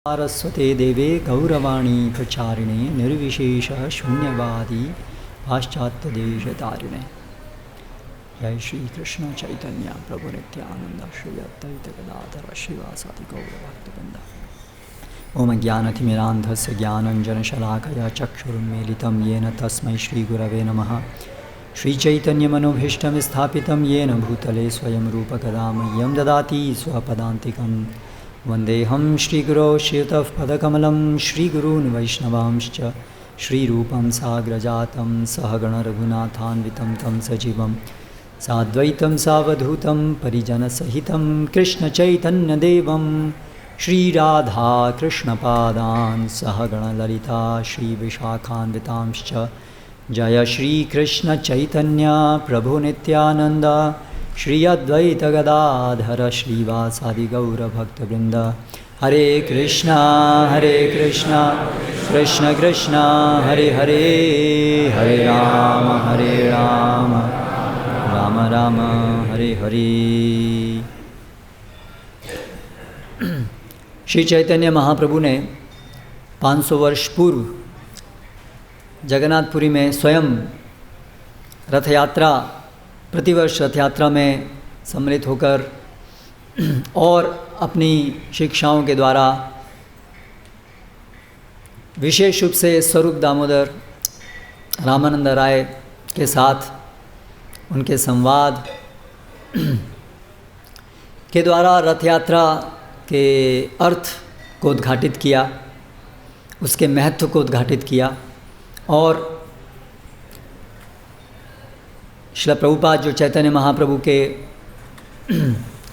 सारस्वते देवे गौरवाणी प्रचारिणे निर्विशेष शून्यवादी पाश्चात्यदेशतारिणे। जय श्री कृष्ण चैतन्य प्रभु नित्यानंद श्री अद्वैत गदाधर श्रीवासादि गौरभक्तवृंद। ओम ज्ञानतिमिरान्धस्य ज्ञानञ्जनशलाकया चक्षुरुन्मीलितं येन तस्मै श्रीगुरवे नमः। श्रीचैतन्यमनोभीष्टं स्थापितं येन भूतले स्वयं रूपकदा मह्यं ददाति स्वपदान्तिकम्। वन्देऽहं श्रीगुरो श्रीयुतः पदकमलं श्रीगुरून् वैष्णवांश्च श्रीरूपं साग्रजातं सहगणरघुनाथान्वितं तं सजीवं साद्वैतं सावधूतं परिजनसहितं कृष्णचैतन्यदेवं श्रीराधाकृष्णपादान् सहगणललिता श्रीविशाखान्वितांश्च। जय श्रीकृष्णचैतन्य प्रभु नित्यानन्द श्री अद्वैत गदाधर श्रीवासादि गौरभक्तवृंद। हरे कृष्णा कृष्ण कृष्ण हरे हरे, हरे राम राम राम हरे हरे। श्री चैतन्य महाप्रभु ने 500 वर्ष पूर्व जगन्नाथपुरी में स्वयं रथ यात्रा, प्रतिवर्ष रथ यात्रा में सम्मिलित होकर और अपनी शिक्षाओं के द्वारा विशेष रूप से स्वरूप दामोदर रामानंद राय के साथ उनके संवाद के द्वारा रथ यात्रा के अर्थ को उद्घाटित किया, उसके महत्व को उद्घाटित किया। और श्रील प्रभुपाद जो चैतन्य महाप्रभु के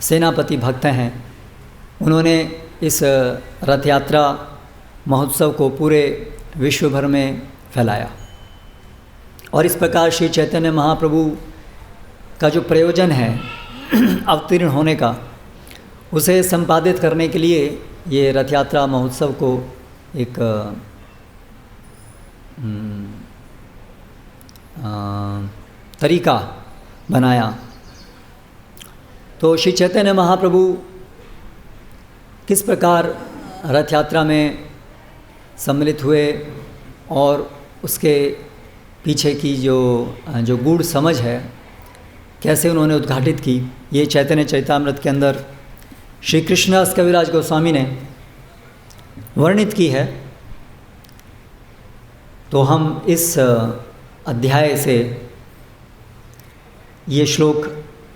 सेनापति भक्त हैं, उन्होंने इस रथ यात्रा महोत्सव को पूरे विश्व भर में फैलाया। और इस प्रकार श्री चैतन्य महाप्रभु का जो प्रयोजन है अवतीर्ण होने का, उसे संपादित करने के लिए ये रथ यात्रा महोत्सव को एक तरीका बनाया। तो श्री चैतन्य महाप्रभु किस प्रकार रथ यात्रा में सम्मिलित हुए और उसके पीछे की जो गूढ़ समझ है, कैसे उन्होंने उद्घाटित की, ये चैतन्य चरितामृत के अंदर श्री कृष्णदास कविराज गोस्वामी ने वर्णित की है। तो हम इस अध्याय से ये श्लोक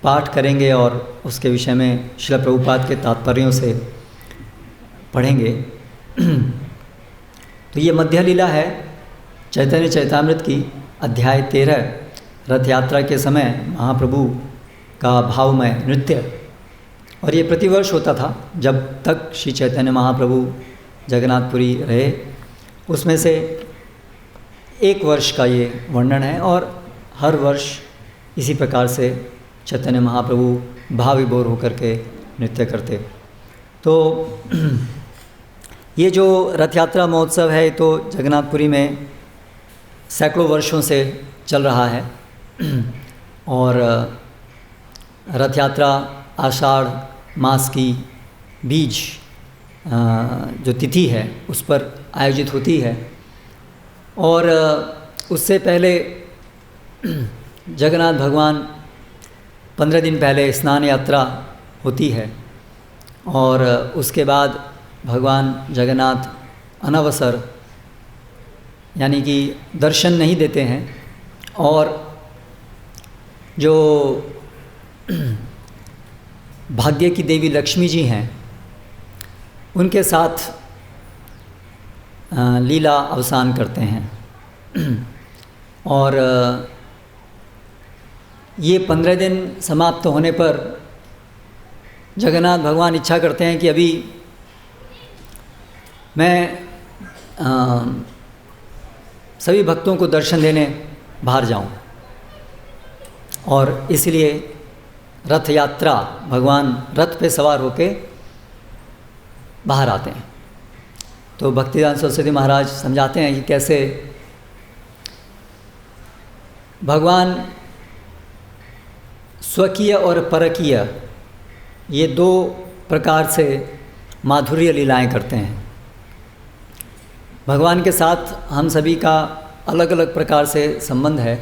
पाठ करेंगे और उसके विषय में श्रील प्रभुपाद के तात्पर्यों से पढ़ेंगे। तो ये मध्य लीला है चैतन्य चरितामृत की, अध्याय 13, रथ यात्रा के समय महाप्रभु का भावमय नृत्य। और ये प्रतिवर्ष होता था जब तक श्री चैतन्य महाप्रभु जगन्नाथपुरी रहे। उसमें से एक वर्ष का ये वर्णन है और हर वर्ष इसी प्रकार से चैतन्य महाप्रभु भाव विभोर होकर के नृत्य करते। तो ये जो रथ यात्रा महोत्सव है तो जगन्नाथपुरी में सैकड़ों वर्षों से चल रहा है। और रथ यात्रा आषाढ़ मास की बीज जो तिथि है उस पर आयोजित होती है। और उससे पहले जगन्नाथ भगवान 15 दिन पहले स्नान यात्रा होती है और उसके बाद भगवान जगन्नाथ अनवसर यानी कि दर्शन नहीं देते हैं। और जो भाग्य की देवी लक्ष्मी जी हैं, उनके साथ लीला अवसान करते हैं। और ये 15 दिन समाप्त होने पर जगन्नाथ भगवान इच्छा करते हैं कि अभी मैं सभी भक्तों को दर्शन देने बाहर जाऊं। और इसलिए रथ यात्रा, भगवान रथ पे सवार होके बाहर आते हैं। तो भक्तिदान सरस्वती महाराज समझाते हैं कि कैसे भगवान स्वकीय और परकीय, ये दो प्रकार से माधुर्य लीलाएं करते हैं। भगवान के साथ हम सभी का अलग अलग प्रकार से संबंध है।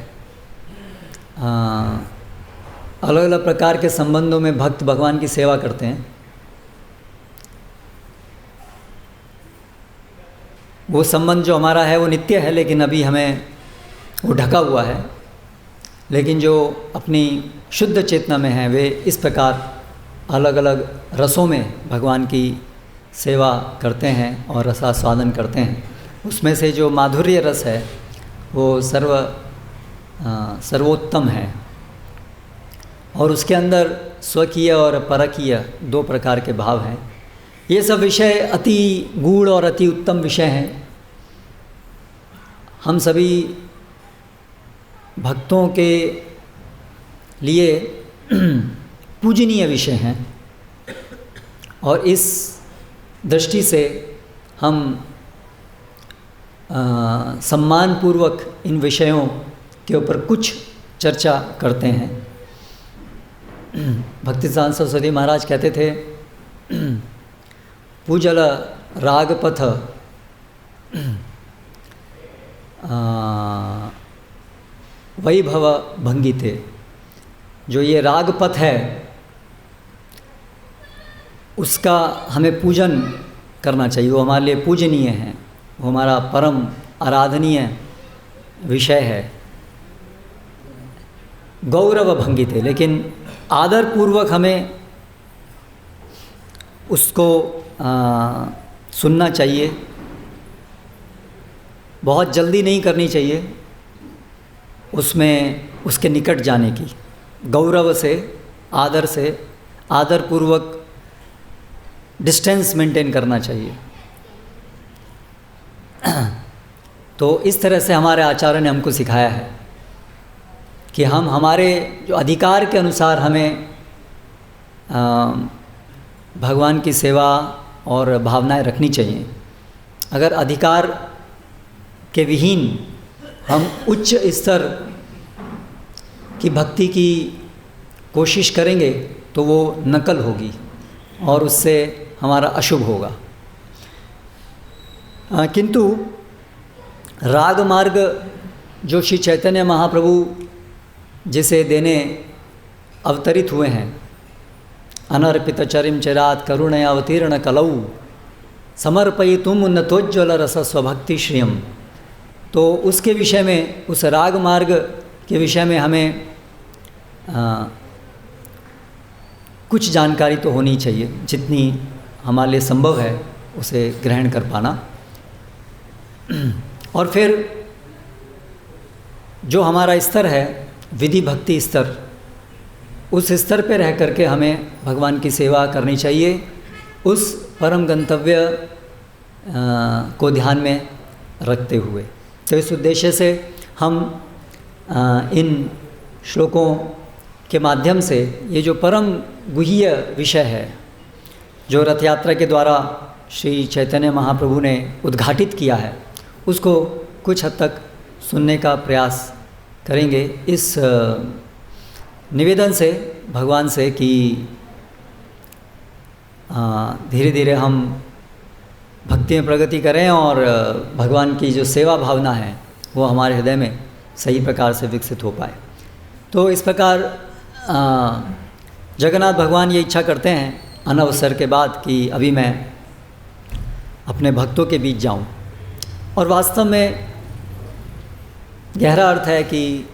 अलग अलग प्रकार के संबंधों में भक्त भगवान की सेवा करते हैं। वो संबंध जो हमारा है वो नित्य है, लेकिन अभी हमें वो ढका हुआ है। लेकिन जो अपनी शुद्ध चेतना में है वे इस प्रकार अलग अलग रसों में भगवान की सेवा करते हैं और रसास्वादन करते हैं। उसमें से जो माधुर्य रस है वो सर्वोत्तम है, और उसके अंदर स्वकीय और परकीय दो प्रकार के भाव हैं। ये सब विषय अति गूढ़ और अति उत्तम विषय हैं। हम सभी भक्तों के लिए पूजनीय विषय हैं, और इस दृष्टि से हम सम्मानपूर्वक इन विषयों के ऊपर कुछ चर्चा करते हैं। भक्तिसिद्धांत सरस्वती महाराज कहते थे, पूजल रागपथ वैभव भंगिते। जो ये रागपथ है उसका हमें पूजन करना चाहिए, वो हमारे लिए पूजनीय है, वो हमारा परम आराधनीय विषय है। गौरव भंगिते, लेकिन आदरपूर्वक हमें उसको सुनना चाहिए, बहुत जल्दी नहीं करनी चाहिए उसमें उसके निकट जाने की। गौरव से, आदरपूर्वक डिस्टेंस मेंटेन करना चाहिए। तो इस तरह से हमारे आचार्य ने हमको सिखाया है कि हम हमारे जो अधिकार के अनुसार हमें भगवान की सेवा और भावनाएं रखनी चाहिए। अगर अधिकार के विहीन हम उच्च स्तर की भक्ति की कोशिश करेंगे तो वो नकल होगी और उससे हमारा अशुभ होगा। किंतु राग मार्ग जो श्री चैतन्य महाप्रभु जिसे देने अवतरित हुए हैं, अनर्पित चरिम चिरात करुणया अवतीर्ण कलौ समर्पयितुम उन्नतोज्ज्वल रस स्वभक्ति श्रियम। तो उसके विषय में, उस राग मार्ग के विषय में हमें कुछ जानकारी तो होनी चाहिए, जितनी हमारे लिए संभव है उसे ग्रहण कर पाना। और फिर जो हमारा स्तर है विधि भक्ति स्तर, उस स्तर पे रह करके हमें भगवान की सेवा करनी चाहिए, उस परम गंतव्य को ध्यान में रखते हुए। तो इस उद्देश्य से हम इन श्लोकों के माध्यम से ये जो परम गुह्य विषय है, जो रथ यात्रा के द्वारा श्री चैतन्य महाप्रभु ने उद्घाटित किया है, उसको कुछ हद तक सुनने का प्रयास करेंगे, इस निवेदन से भगवान से कि धीरे धीरे हम भक्ति में प्रगति करें और भगवान की जो सेवा भावना है वो हमारे हृदय में सही प्रकार से विकसित हो पाए। तो इस प्रकार जगन्नाथ भगवान ये इच्छा करते हैं अनवसर के बाद कि अभी मैं अपने भक्तों के बीच जाऊं, और वास्तव में गहरा अर्थ है कि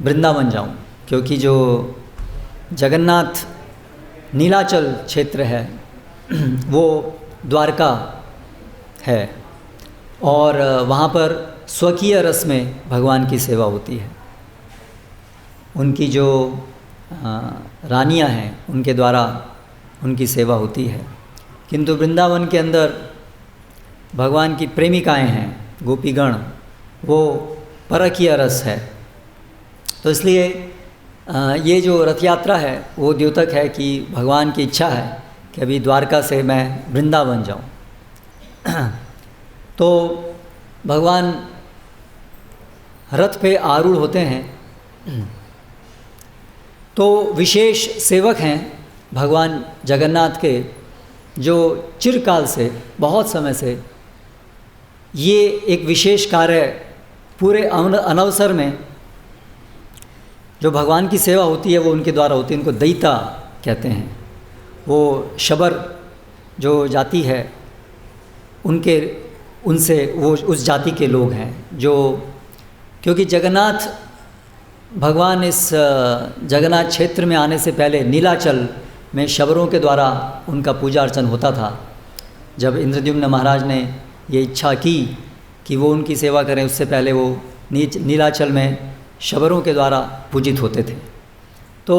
वृंदावन जाऊं, क्योंकि जो जगन्नाथ नीलाचल क्षेत्र है वो द्वारका है, और वहाँ पर स्वकीय रस में भगवान की सेवा होती है। उनकी जो रानियाँ हैं उनके द्वारा उनकी सेवा होती है। किंतु वृंदावन के अंदर भगवान की प्रेमिकाएं हैं, गोपीगण, वो परकीय रस है। तो इसलिए ये जो रथ यात्रा है वो द्योतक है कि भगवान की इच्छा है कि अभी द्वारका से मैं वृंदावन जाऊं। तो भगवान रथ पे आरूढ़ होते हैं। तो विशेष सेवक हैं भगवान जगन्नाथ के, जो चिरकाल से, बहुत समय से ये एक विशेष कार्य पूरे अनवसर में जो भगवान की सेवा होती है वो उनके द्वारा होती है। उनको दैता कहते हैं। वो शबर जो जाति है उनसे वो उस जाति के लोग हैं जो, क्योंकि जगन्नाथ भगवान इस जगन्नाथ क्षेत्र में आने से पहले नीलाचल में शबरों के द्वारा उनका पूजा अर्चन होता था। जब इंद्रद्युम्न महाराज ने ये इच्छा की कि वो उनकी सेवा करें, उससे पहले वो नीलाचल में शबरों के द्वारा पूजित होते थे। तो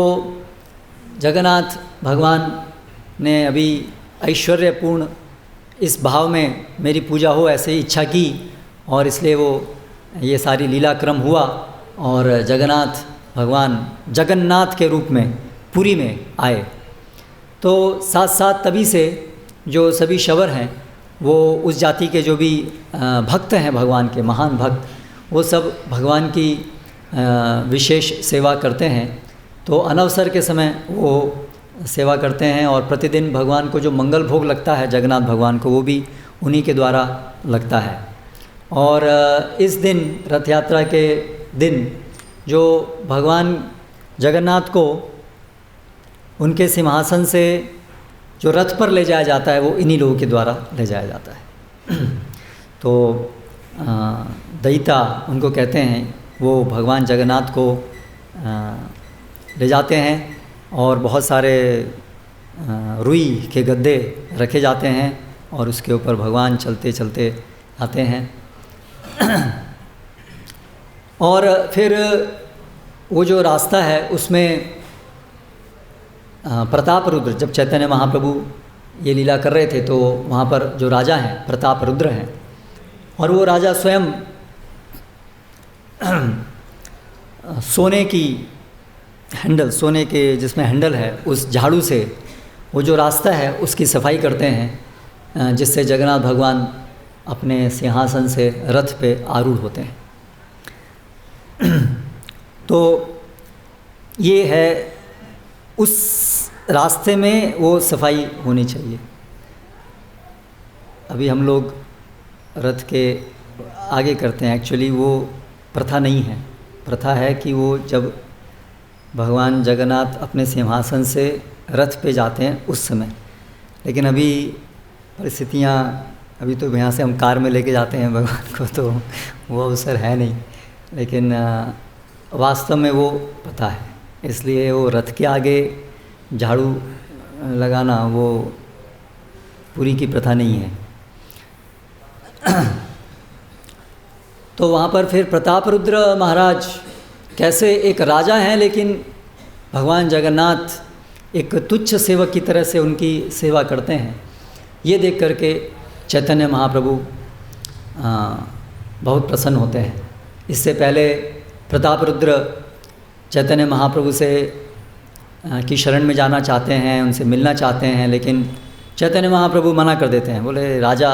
जगन्नाथ भगवान ने अभी ऐश्वर्यपूर्ण इस भाव में मेरी पूजा हो ऐसे ही इच्छा की, और इसलिए वो ये सारी लीला क्रम हुआ और जगन्नाथ भगवान जगन्नाथ के रूप में पुरी में आए। तो साथ साथ तभी से जो सभी शबर हैं वो उस जाति के जो भी भक्त हैं भगवान के, महान भक्त, वो सब भगवान की विशेष सेवा करते हैं। तो अनवसर के समय वो सेवा करते हैं और प्रतिदिन भगवान को जो मंगल भोग लगता है जगन्नाथ भगवान को, वो भी उन्हीं के द्वारा लगता है। और इस दिन रथ यात्रा के दिन जो भगवान जगन्नाथ को उनके सिंहासन से जो रथ पर ले जाया जाता है वो इन्हीं लोगों के द्वारा ले जाया जाता है। तो दैता उनको कहते हैं, वो भगवान जगन्नाथ को ले जाते हैं और बहुत सारे रुई के गद्दे रखे जाते हैं और उसके ऊपर भगवान चलते चलते आते हैं। और फिर वो जो रास्ता है उसमें प्रताप रुद्र, जब चैतन्य महाप्रभु ये लीला कर रहे थे तो वहाँ पर जो राजा हैं प्रताप रुद्र हैं, और वो राजा स्वयं सोने की हैंडल, सोने के जिसमें हैंडल है उस झाड़ू से वो जो रास्ता है उसकी सफाई करते हैं, जिससे जगन्नाथ भगवान अपने सिंहासन से रथ पे आरूढ़ होते हैं। तो ये है, उस रास्ते में वो सफाई होनी चाहिए। अभी हम लोग रथ के आगे करते हैं, एक्चुअली वो प्रथा नहीं है। प्रथा है कि वो जब भगवान जगन्नाथ अपने सिंहासन से रथ पे जाते हैं उस समय, लेकिन अभी परिस्थितियाँ, अभी तो यहाँ से हम कार में लेके जाते हैं भगवान को, तो वो अवसर है नहीं। लेकिन वास्तव में वो पता है, इसलिए वो रथ के आगे झाड़ू लगाना वो पूरी की प्रथा नहीं है। तो वहाँ पर फिर प्रताप रुद्र महाराज कैसे एक राजा हैं, लेकिन भगवान जगन्नाथ एक तुच्छ सेवक की तरह से उनकी सेवा करते हैं, ये देख करके चैतन्य महाप्रभु बहुत प्रसन्न होते हैं। इससे पहले प्रताप रुद्र चैतन्य महाप्रभु से की शरण में जाना चाहते हैं, उनसे मिलना चाहते हैं, लेकिन चैतन्य महाप्रभु मना कर देते हैं। बोले, राजा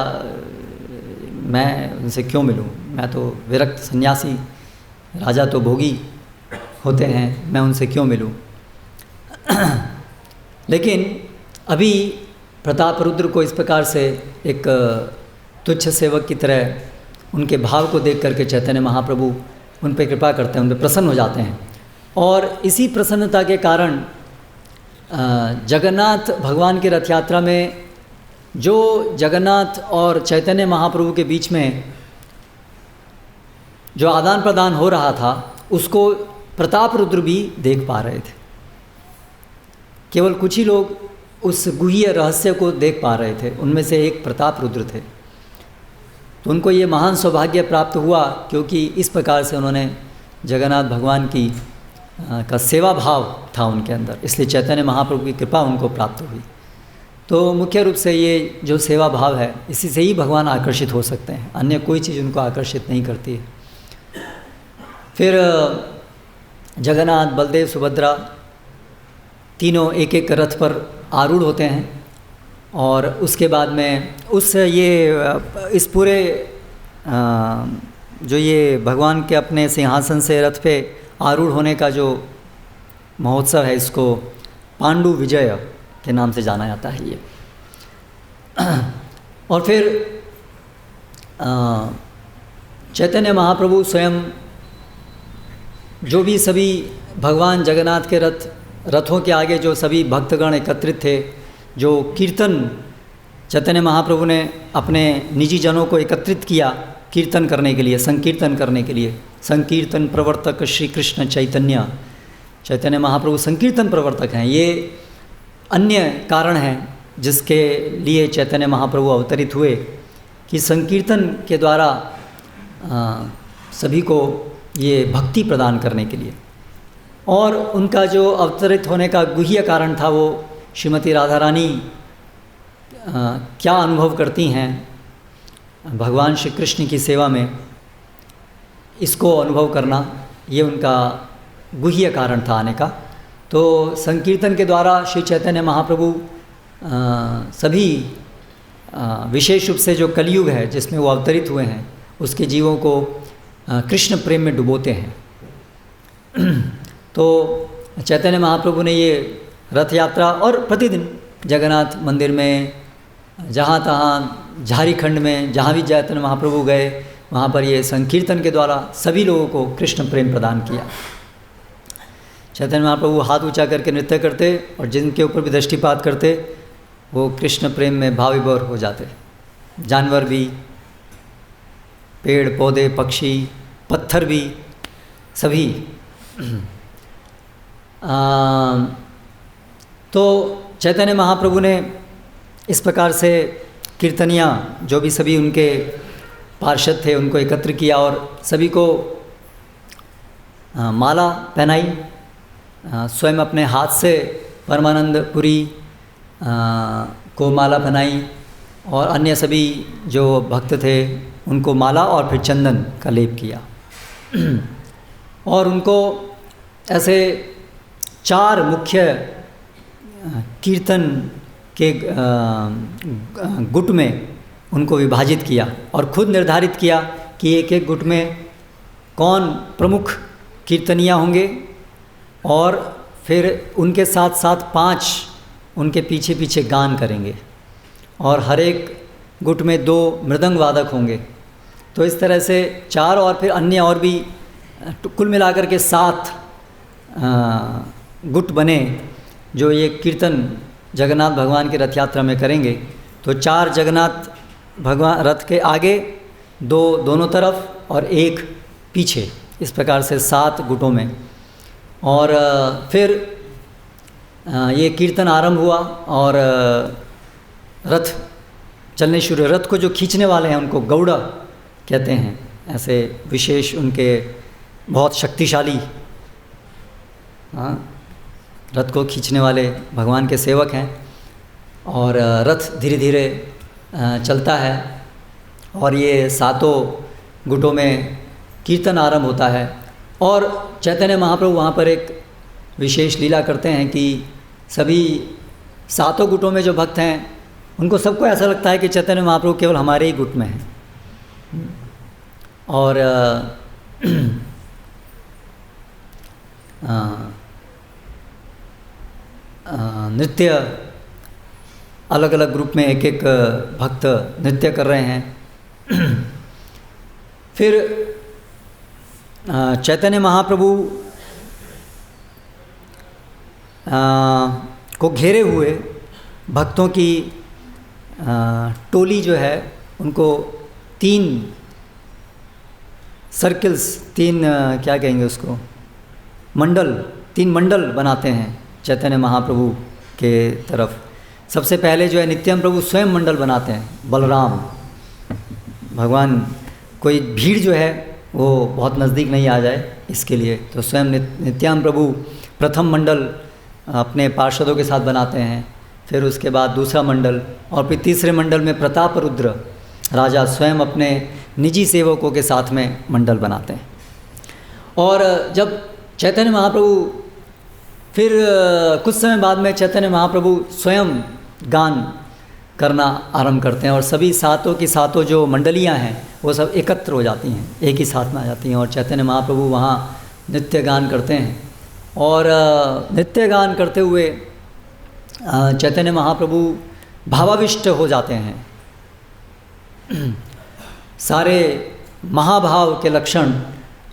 मैं उनसे क्यों मिलूं, मैं तो विरक्त सन्यासी, राजा तो भोगी होते हैं, मैं उनसे क्यों मिलूं। लेकिन अभी प्रताप रुद्र को इस प्रकार से एक तुच्छ सेवक की तरह उनके भाव को देख करके चैतन्य महाप्रभु उन पर कृपा करते हैं, उन पर प्रसन्न हो जाते हैं। और इसी प्रसन्नता के कारण जगन्नाथ भगवान की रथ यात्रा में जो जगन्नाथ और चैतन्य महाप्रभु के बीच में जो आदान प्रदान हो रहा था उसको प्रताप रुद्र भी देख पा रहे थे। केवल कुछ ही लोग उस गुह्य रहस्य को देख पा रहे थे, उनमें से एक प्रताप रुद्र थे। तो उनको ये महान सौभाग्य प्राप्त हुआ क्योंकि इस प्रकार से उन्होंने जगन्नाथ भगवान की का सेवा भाव था उनके अंदर, इसलिए चैतन्य महाप्रभु की कृपा उनको प्राप्त हुई। तो मुख्य रूप से ये जो सेवा भाव है, इसी से ही भगवान आकर्षित हो सकते हैं, अन्य कोई चीज़ उनको आकर्षित नहीं करती है। फिर जगन्नाथ, बलदेव, सुभद्रा तीनों एक एक रथ पर आरूढ़ होते हैं और उसके बाद में इस पूरे जो ये भगवान के अपने सिंहासन से रथ पे आरूढ़ होने का जो महोत्सव है, इसको पांडु विजय के नाम से जाना जाता है ये। और फिर चैतन्य महाप्रभु स्वयं जो भी सभी भगवान जगन्नाथ के रथों के आगे जो सभी भक्तगण एकत्रित थे, जो कीर्तन चैतन्य महाप्रभु ने अपने निजी जनों को एकत्रित किया कीर्तन करने के लिए, संकीर्तन करने के लिए। संकीर्तन प्रवर्तक श्री कृष्ण चैतन्य, चैतन्य महाप्रभु संकीर्तन प्रवर्तक हैं। ये अन्य कारण हैं जिसके लिए चैतन्य महाप्रभु अवतरित हुए कि संकीर्तन के द्वारा सभी को ये भक्ति प्रदान करने के लिए। और उनका जो अवतरित होने का गुह्य कारण था वो श्रीमती राधा रानी क्या अनुभव करती हैं भगवान श्री कृष्ण की सेवा में, इसको अनुभव करना, ये उनका गुह्य कारण था आने का। तो संकीर्तन के द्वारा श्री चैतन्य महाप्रभु सभी विशेष रूप से जो कलयुग है जिसमें वो अवतरित हुए हैं उसके जीवों को कृष्ण प्रेम में डुबोते हैं। तो चैतन्य महाप्रभु ने ये रथ यात्रा और प्रतिदिन जगन्नाथ मंदिर में जहाँ तहाँ झारखंड में जहाँ भी चैतन्य महाप्रभु गए वहाँ पर ये संकीर्तन के द्वारा सभी लोगों को कृष्ण प्रेम प्रदान किया। चैतन्य महाप्रभु हाथ ऊंचा करके नृत्य करते और जिनके ऊपर भी दृष्टिपात करते वो कृष्ण प्रेम में भाव विभोर हो जाते। जानवर भी, पेड़ पौधे, पक्षी, पत्थर भी, सभी। तो चैतन्य महाप्रभु ने इस प्रकार से कीर्तनियाँ जो भी सभी उनके पार्षद थे उनको एकत्र किया और सभी को माला पहनाई। स्वयं अपने हाथ से परमानंद पुरी को माला पहनाई और अन्य सभी जो भक्त थे उनको माला और फिर चंदन का लेप किया। और उनको ऐसे 4 मुख्य कीर्तन के गुट में उनको विभाजित किया और खुद निर्धारित किया कि एक एक गुट में कौन प्रमुख कीर्तनिया होंगे और फिर उनके साथ साथ 5 उनके पीछे पीछे गान करेंगे और हर एक गुट में 2 मृदंग वादक होंगे। तो इस तरह से 4 और फिर अन्य और भी कुल मिलाकर के 7 गुट बने जो ये कीर्तन जगन्नाथ भगवान की रथ यात्रा में करेंगे। तो 4 जगन्नाथ भगवान रथ के आगे, 2 दोनों तरफ और 1 पीछे, इस प्रकार से 7 गुटों में। और फिर ये कीर्तन आरंभ हुआ और रथ चलने शुरू। रथ को जो खींचने वाले हैं उनको गौड़ा कहते हैं, ऐसे विशेष उनके बहुत शक्तिशाली रथ को खींचने वाले भगवान के सेवक हैं। और रथ धीरे धीरे चलता है और ये 7 गुटों में कीर्तन आरंभ होता है। और चैतन्य महाप्रभु वहाँ पर एक विशेष लीला करते हैं कि सभी 7 गुटों में जो भक्त हैं उनको सबको ऐसा लगता है कि चैतन्य महाप्रभु केवल हमारे ही गुट में हैं। और नृत्य अलग अलग ग्रुप में एक एक भक्त नृत्य कर रहे हैं। फिर चैतन्य महाप्रभु को घेरे हुए भक्तों की टोली जो है उनको 3 सर्कल्स, 3 क्या कहेंगे उसको, मंडल, 3 मंडल बनाते हैं चैतन्य महाप्रभु के तरफ। सबसे पहले जो है नित्यानंद प्रभु स्वयं मंडल बनाते हैं, बलराम भगवान कोई भीड़ जो है वो बहुत नज़दीक नहीं आ जाए इसके लिए। तो स्वयं नित्यानंद प्रभु प्रथम मंडल अपने पार्षदों के साथ बनाते हैं, फिर उसके बाद दूसरा मंडल और फिर तीसरे मंडल में प्रताप रुद्र राजा स्वयं अपने निजी सेवकों के साथ में मंडल बनाते हैं। और जब चैतन्य महाप्रभु फिर कुछ समय बाद में चैतन्य महाप्रभु स्वयं गान करना आरंभ करते हैं और सभी 7 की 7 जो मंडलियां हैं वो सब एकत्र हो जाती हैं, एक ही साथ में आ जाती हैं और चैतन्य महाप्रभु वहाँ नृत्य गान करते हैं। और नृत्य गान करते हुए चैतन्य महाप्रभु भावाविष्ट हो जाते हैं। सारे महाभाव के लक्षण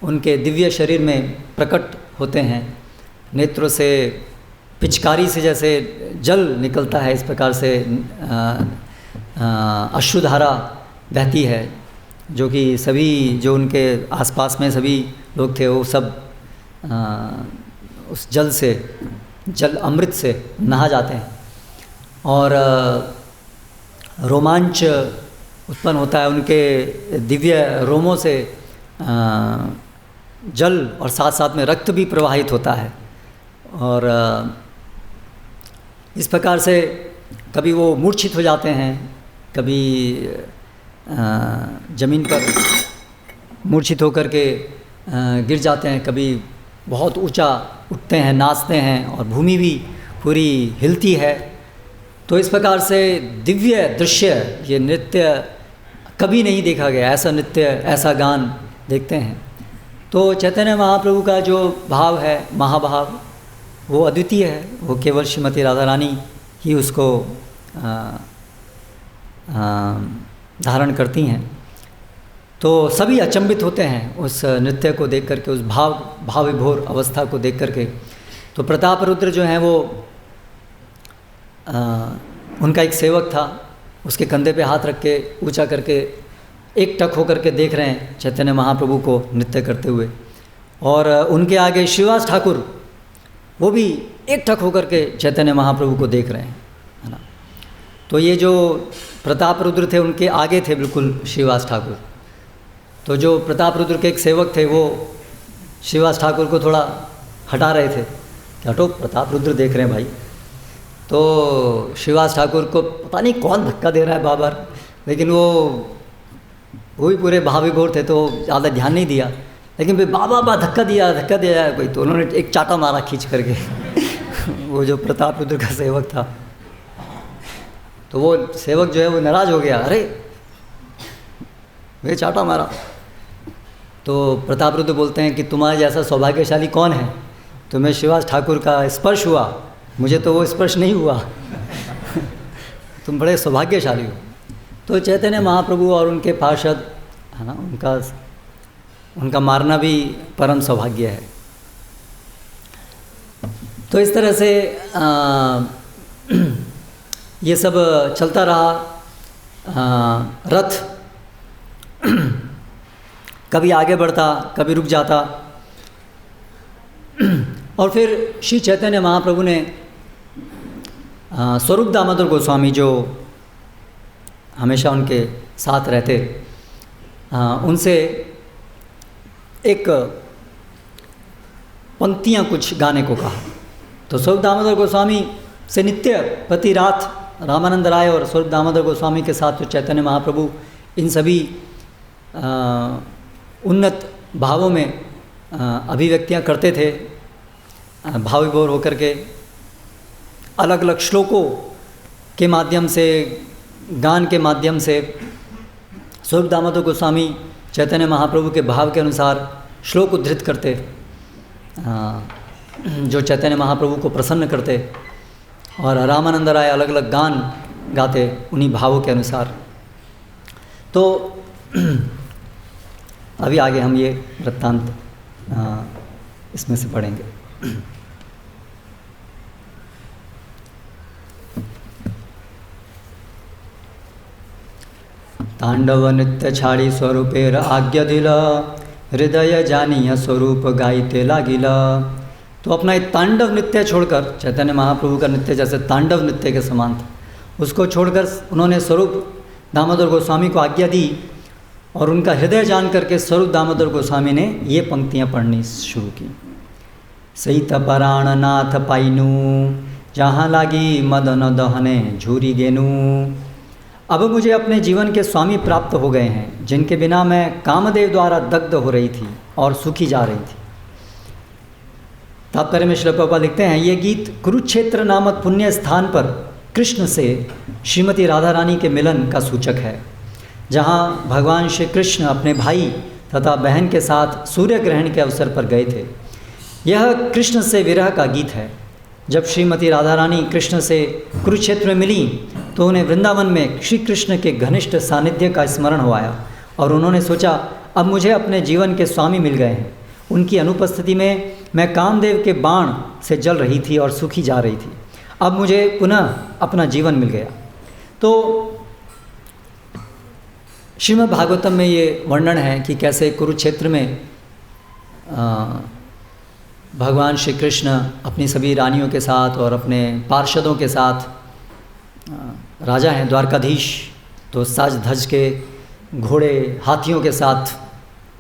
उनके दिव्य शरीर में प्रकट होते हैं। नेत्रों से पिचकारी से जैसे जल निकलता है, इस प्रकार से अश्रुधारा बहती है, जो कि सभी जो उनके आसपास में सभी लोग थे वो सब उस जल से, जल अमृत से नहा जाते हैं और रोमांच उत्पन्न होता है। उनके दिव्य रोमों से जल और साथ साथ में रक्त भी प्रवाहित होता है और इस प्रकार से कभी वो मूर्छित हो जाते हैं, कभी ज़मीन पर मूर्छित होकर के गिर जाते हैं, कभी बहुत ऊंचा उठते हैं, नाचते हैं और भूमि भी पूरी हिलती है। तो इस प्रकार से दिव्य दृश्य, ये नृत्य कभी नहीं देखा गया, ऐसा नृत्य, ऐसा गान देखते हैं। तो चैतन्य महाप्रभु का जो भाव है, महाभाव, वो अद्वितीय है। वो केवल श्रीमती राधा रानी ही उसको धारण करती हैं। तो सभी अचंभित होते हैं उस नृत्य को देख करके, उस भाव विभोर अवस्था को देख करके। तो प्रताप रुद्र जो हैं वो उनका एक सेवक था, उसके कंधे पे हाथ रख के ऊंचा करके एक टक होकर के देख रहे हैं चैतन्य महाप्रभु को नृत्य करते हुए। और उनके आगे श्रीवास ठाकुर वो भी एक टक होकर के चैतन्य महाप्रभु को देख रहे हैं, है ना। तो ये जो प्रताप रुद्र थे उनके आगे थे बिल्कुल श्रीवास ठाकुर। तो जो प्रताप रुद्र के एक सेवक थे वो श्रीवास ठाकुर को थोड़ा हटा रहे थे कि हटो, प्रताप रुद्र देख रहे हैं भाई। तो श्रीवास ठाकुर को पता नहीं कौन धक्का दे रहा है बार बार, लेकिन वो भी पूरे भाव विभोर थे तो ज़्यादा ध्यान नहीं दिया। लेकिन फिर बाबा धक्का दिया कोई, तो उन्होंने एक चाटा मारा खींच करके वो जो प्रताप रुद्र का सेवक था। तो वो सेवक जो है वो नाराज़ हो गया, अरे वे चाटा मारा। तो प्रताप रुद्र बोलते हैं कि तुम्हारे जैसा सौभाग्यशाली कौन है, तुम्हें श्रीवास ठाकुर का स्पर्श हुआ, मुझे तो वो स्पर्श नहीं हुआ तुम बड़े सौभाग्यशाली हो। तो चैतन्य महाप्रभु और उनके पार्षद, है ना, उनका मारना भी परम सौभाग्य है। तो इस तरह से ये सब चलता रहा। रथ कभी आगे बढ़ता, कभी रुक जाता। और फिर श्री चैतन्य महाप्रभु ने स्वरूप दामोदर गोस्वामी जो हमेशा उनके साथ रहते, उनसे एक पंक्तियाँ कुछ गाने को कहा। तो स्वरूप दामोदर गोस्वामी से नित्य प्रति रात रामानंद राय और स्वरूप दामोदर गोस्वामी के साथ जो चैतन्य महाप्रभु इन सभी उन्नत भावों में अभिव्यक्तियाँ करते थे, भाव विभोर होकर के अलग अलग श्लोकों के माध्यम से, गान के माध्यम से स्वरूप दामोदर गोस्वामी चैतन्य महाप्रभु के भाव के अनुसार श्लोक उद्धृत करते, जो चैतन्य महाप्रभु को प्रसन्न करते, और रामानंद राय अलग अलग गान गाते उन्हीं भावों के अनुसार। तो अभी आगे हम ये वृत्तांत इसमें से पढ़ेंगे। तांडव नृत्य छाड़ी स्वरूपेर आज्ञा दिला, हृदय जानिया स्वरूप गाइते लागिला। तो अपना एक तांडव नृत्य छोड़कर, चैतन्य महाप्रभु का नृत्य जैसे तांडव नृत्य के समान था, उसको छोड़कर उन्होंने स्वरूप दामोदर गोस्वामी को आज्ञा दी और उनका हृदय जान करके स्वरूप दामोदर गोस्वामी ने ये पंक्तियाँ पढ़नी शुरू की। सईत पराण नाथ पाइनू, जहाँ लागी मदन दहने झूरी गेनू। अब मुझे अपने जीवन के स्वामी प्राप्त हो गए हैं, जिनके बिना मैं कामदेव द्वारा दग्ध हो रही थी और सूखी जा रही थी। तात्पर्य में श्रील प्रभुपाद लिखते हैं, ये गीत कुरुक्षेत्र नामक पुण्य स्थान पर कृष्ण से श्रीमती राधा रानी के मिलन का सूचक है, जहाँ भगवान श्री कृष्ण अपने भाई तथा बहन के साथ सूर्य ग्रहण के अवसर पर गए थे। यह कृष्ण से विरह का गीत है। जब श्रीमती राधा रानी कृष्ण से कुरुक्षेत्र में मिली तो उन्हें वृंदावन में श्री कृष्ण के घनिष्ठ सानिध्य का स्मरण हो आया और उन्होंने सोचा अब मुझे अपने जीवन के स्वामी मिल गए हैं। उनकी अनुपस्थिति में मैं कामदेव के बाण से जल रही थी और सूखी जा रही थी। अब मुझे पुनः अपना जीवन मिल गया। तो श्रीमद् भागवतम में ये वर्णन है कि कैसे कुरुक्षेत्र में भगवान श्री कृष्ण अपनी सभी रानियों के साथ और अपने पार्षदों के साथ, राजा हैं द्वारकाधीश, तो साज धज के घोड़े हाथियों के साथ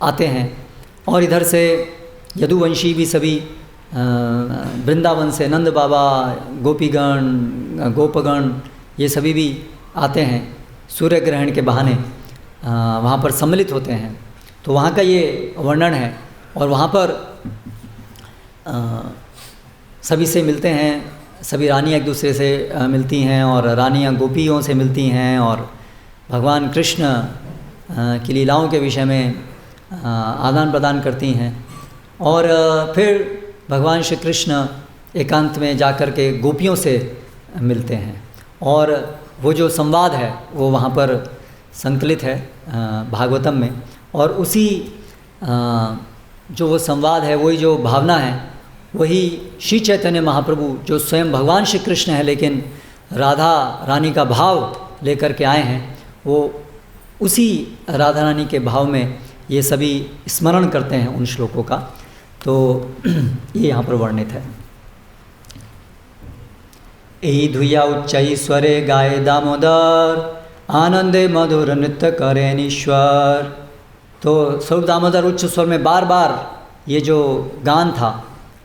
आते हैं। और इधर से यदुवंशी भी सभी वृंदावन से नंद बाबा, गोपीगण, गोपगण, ये सभी भी आते हैं सूर्य ग्रहण के बहाने वहाँ पर सम्मिलित होते हैं। तो वहाँ का ये वर्णन है। और वहाँ पर सभी से मिलते हैं, सभी रानियाँ एक दूसरे से मिलती हैं और रानियाँ गोपियों से मिलती हैं और भगवान कृष्ण की लीलाओं के विषय में आदान प्रदान करती हैं। और फिर भगवान श्री कृष्ण एकांत में जाकर के गोपियों से मिलते हैं और वो जो संवाद है वो वहाँ पर संकलित है भागवतम में। और उसी जो वो संवाद है, वही जो भावना है, वही श्री चैतन्य महाप्रभु जो स्वयं भगवान श्री कृष्ण है लेकिन राधा रानी का भाव लेकर के आए हैं, वो उसी राधा रानी के भाव में ये सभी स्मरण करते हैं उन श्लोकों का। तो ये यहाँ पर वर्णित है। यही धुया उच्चई स्वरे गाये दामोदर, आनंदे मधुर नृत्य करे ईश्वर। तो स्वरूप दामोदर उच्च स्वर में बार बार ये जो गान था,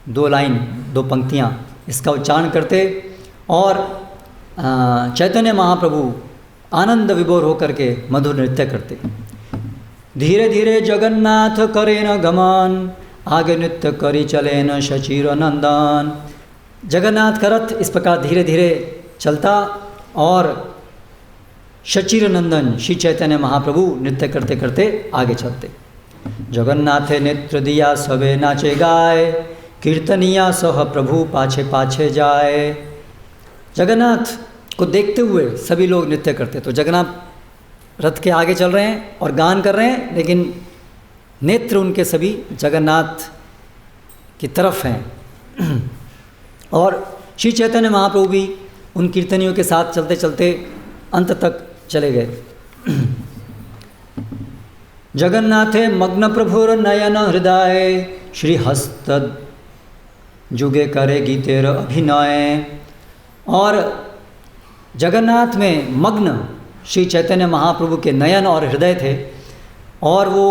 2 लाइन 2 पंक्तियाँ, इसका उच्चारण करते और चैतन्य महाप्रभु आनंद विभोर होकर के मधुर नृत्य करते। धीरे धीरे जगन्नाथ करे न गमन, आगे नृत्य करी चले न शचीर नंदन। जगन्नाथ का रथ इस प्रकार धीरे धीरे चलता और शचीर नंदन श्री चैतन्य महाप्रभु नृत्य करते करते आगे चलते। जगन्नाथे नेत्र दिया सबे नाचे गाए, कीर्तनिया सह प्रभु पाछे पाछे जाए। जगन्नाथ को देखते हुए सभी लोग नृत्य करते। तो जगन्नाथ रथ के आगे चल रहे हैं और गान कर रहे हैं, लेकिन नेत्र उनके सभी जगन्नाथ की तरफ हैं। और श्री चैतन्य महाप्रभु भी उन कीर्तनियों के साथ चलते चलते अंत तक चले गए। जगन्नाथे मग्न प्रभुर नयन हृदय, श्री हस्त जुगे करे गीतेर अभिनय। और जगन्नाथ में मग्न श्री चैतन्य महाप्रभु के नयन और हृदय थे और वो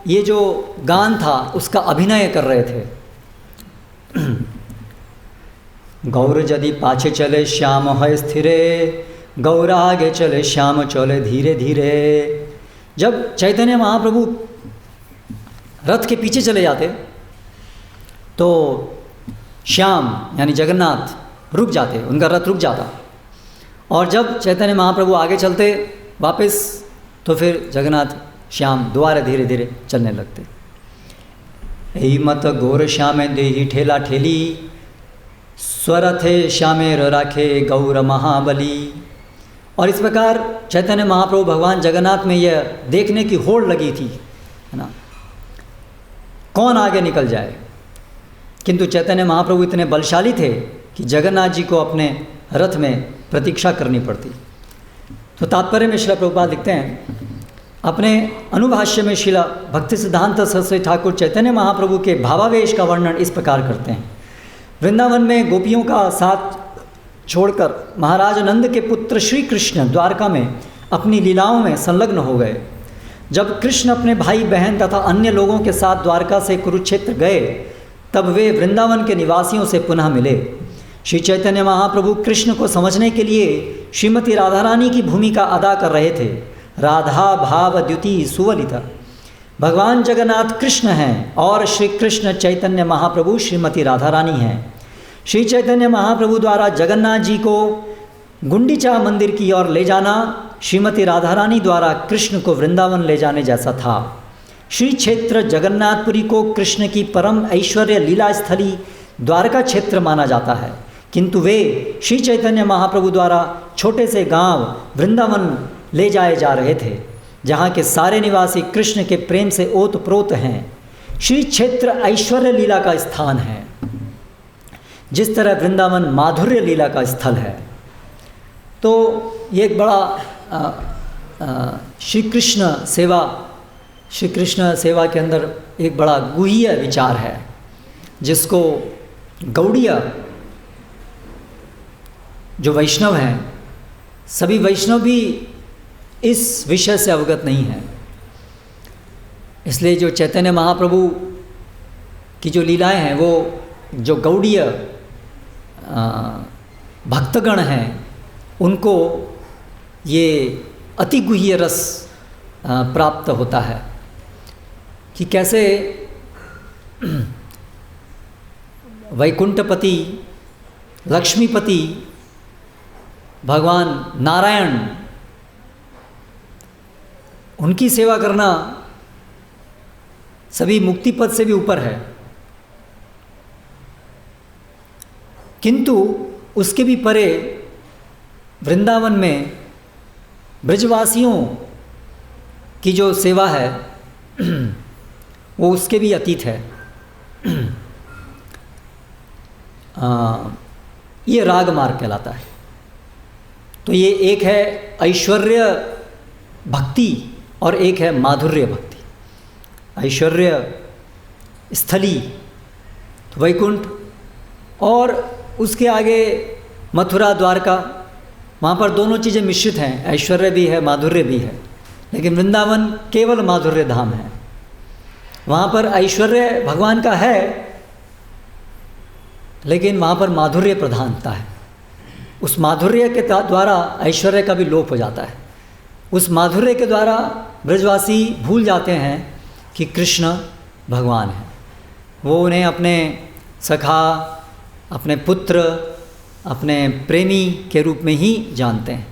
ये जो गान था उसका अभिनय कर रहे थे। गौर यदि पाछे चले श्याम है स्थिरे, गौर आगे चले श्याम चले धीरे धीरे। जब चैतन्य महाप्रभु रथ के पीछे चले जाते तो श्याम यानी जगन्नाथ रुक जाते, उनका रथ रुक जाता। और जब चैतन्य महाप्रभु आगे चलते वापस तो फिर जगन्नाथ श्याम दोबारा धीरे धीरे चलने लगते। यही मत गौर श्यामे देही ठेला ठेली, स्वरथे श्यामेर राखे गौर महाबली। और इस प्रकार चैतन्य महाप्रभु भगवान जगन्नाथ में यह देखने की होड़ लगी थी, है ना, कौन आगे निकल जाए। किंतु चैतन्य महाप्रभु इतने बलशाली थे कि जगन्नाथ जी को अपने रथ में प्रतीक्षा करनी पड़ती। तो तात्पर्य में श्रील प्रभुपाद लिखते हैं अपने अनुभाष्य में, श्रील भक्ति सिद्धांत सरस्वती ठाकुर चैतन्य महाप्रभु के भावावेश का वर्णन इस प्रकार करते हैं। वृंदावन में गोपियों का साथ छोड़कर महाराज नंद के पुत्र श्री कृष्ण द्वारका में अपनी लीलाओं में संलग्न हो गए। जब कृष्ण अपने भाई बहन तथा अन्य लोगों के साथ द्वारका से कुरुक्षेत्र गए तब वे वृंदावन के निवासियों से पुनः मिले। श्री चैतन्य महाप्रभु कृष्ण को समझने के लिए श्रीमती राधा रानी की भूमिका अदा कर रहे थे। राधा भाव द्युति सुवलिता, भगवान जगन्नाथ कृष्ण हैं और श्री कृष्ण चैतन्य महाप्रभु श्रीमती राधा रानी हैं। श्री चैतन्य महाप्रभु द्वारा जगन्नाथ जी को गुंडीचा मंदिर की ओर ले जाना श्रीमती राधा रानी द्वारा कृष्ण को वृंदावन ले जाने जैसा था। श्री क्षेत्र जगन्नाथपुरी को कृष्ण की परम ऐश्वर्य लीला स्थली द्वारका क्षेत्र माना जाता है, किंतु वे श्री चैतन्य महाप्रभु द्वारा छोटे से गांव वृंदावन ले जाए जा रहे थे। जहाँ के सारे निवासी कृष्ण के प्रेम से ओतप्रोत हैं। श्री क्षेत्र ऐश्वर्य लीला का स्थान है, जिस तरह वृंदावन माधुर्य लीला का स्थल है। तो ये एक बड़ा श्री कृष्ण सेवा के अंदर एक बड़ा गुह्य विचार है, जिसको गौड़ीय जो वैष्णव हैं, सभी वैष्णव भी इस विषय से अवगत नहीं हैं। इसलिए जो चैतन्य महाप्रभु की जो लीलाएं हैं, वो जो गौड़ीय भक्तगण हैं, उनको ये अति गुह्य रस प्राप्त होता है कि कैसे वैकुंठपति, लक्ष्मीपति, भगवान नारायण, उनकी सेवा करना सभी मुक्ति पद से भी ऊपर है, किंतु उसके भी परे वृंदावन में ब्रजवासियों की जो सेवा है वो उसके भी अतीत है। ये राग मार्ग कहलाता है। तो ये एक है ऐश्वर्य भक्ति और एक है माधुर्य भक्ति। ऐश्वर्य स्थली तो वैकुंठ, और उसके आगे मथुरा द्वारका, वहाँ पर दोनों चीज़ें मिश्रित हैं, ऐश्वर्य भी है माधुर्य भी है। लेकिन वृंदावन केवल माधुर्य धाम है। वहाँ पर ऐश्वर्य भगवान का है, लेकिन वहाँ पर माधुर्य प्रधानता है। उस माधुर्य के द्वारा ऐश्वर्य का भी लोप हो जाता है। उस माधुर्य के द्वारा ब्रजवासी भूल जाते हैं कि कृष्ण भगवान है। वो उन्हें अपने सखा, अपने पुत्र, अपने प्रेमी के रूप में ही जानते हैं,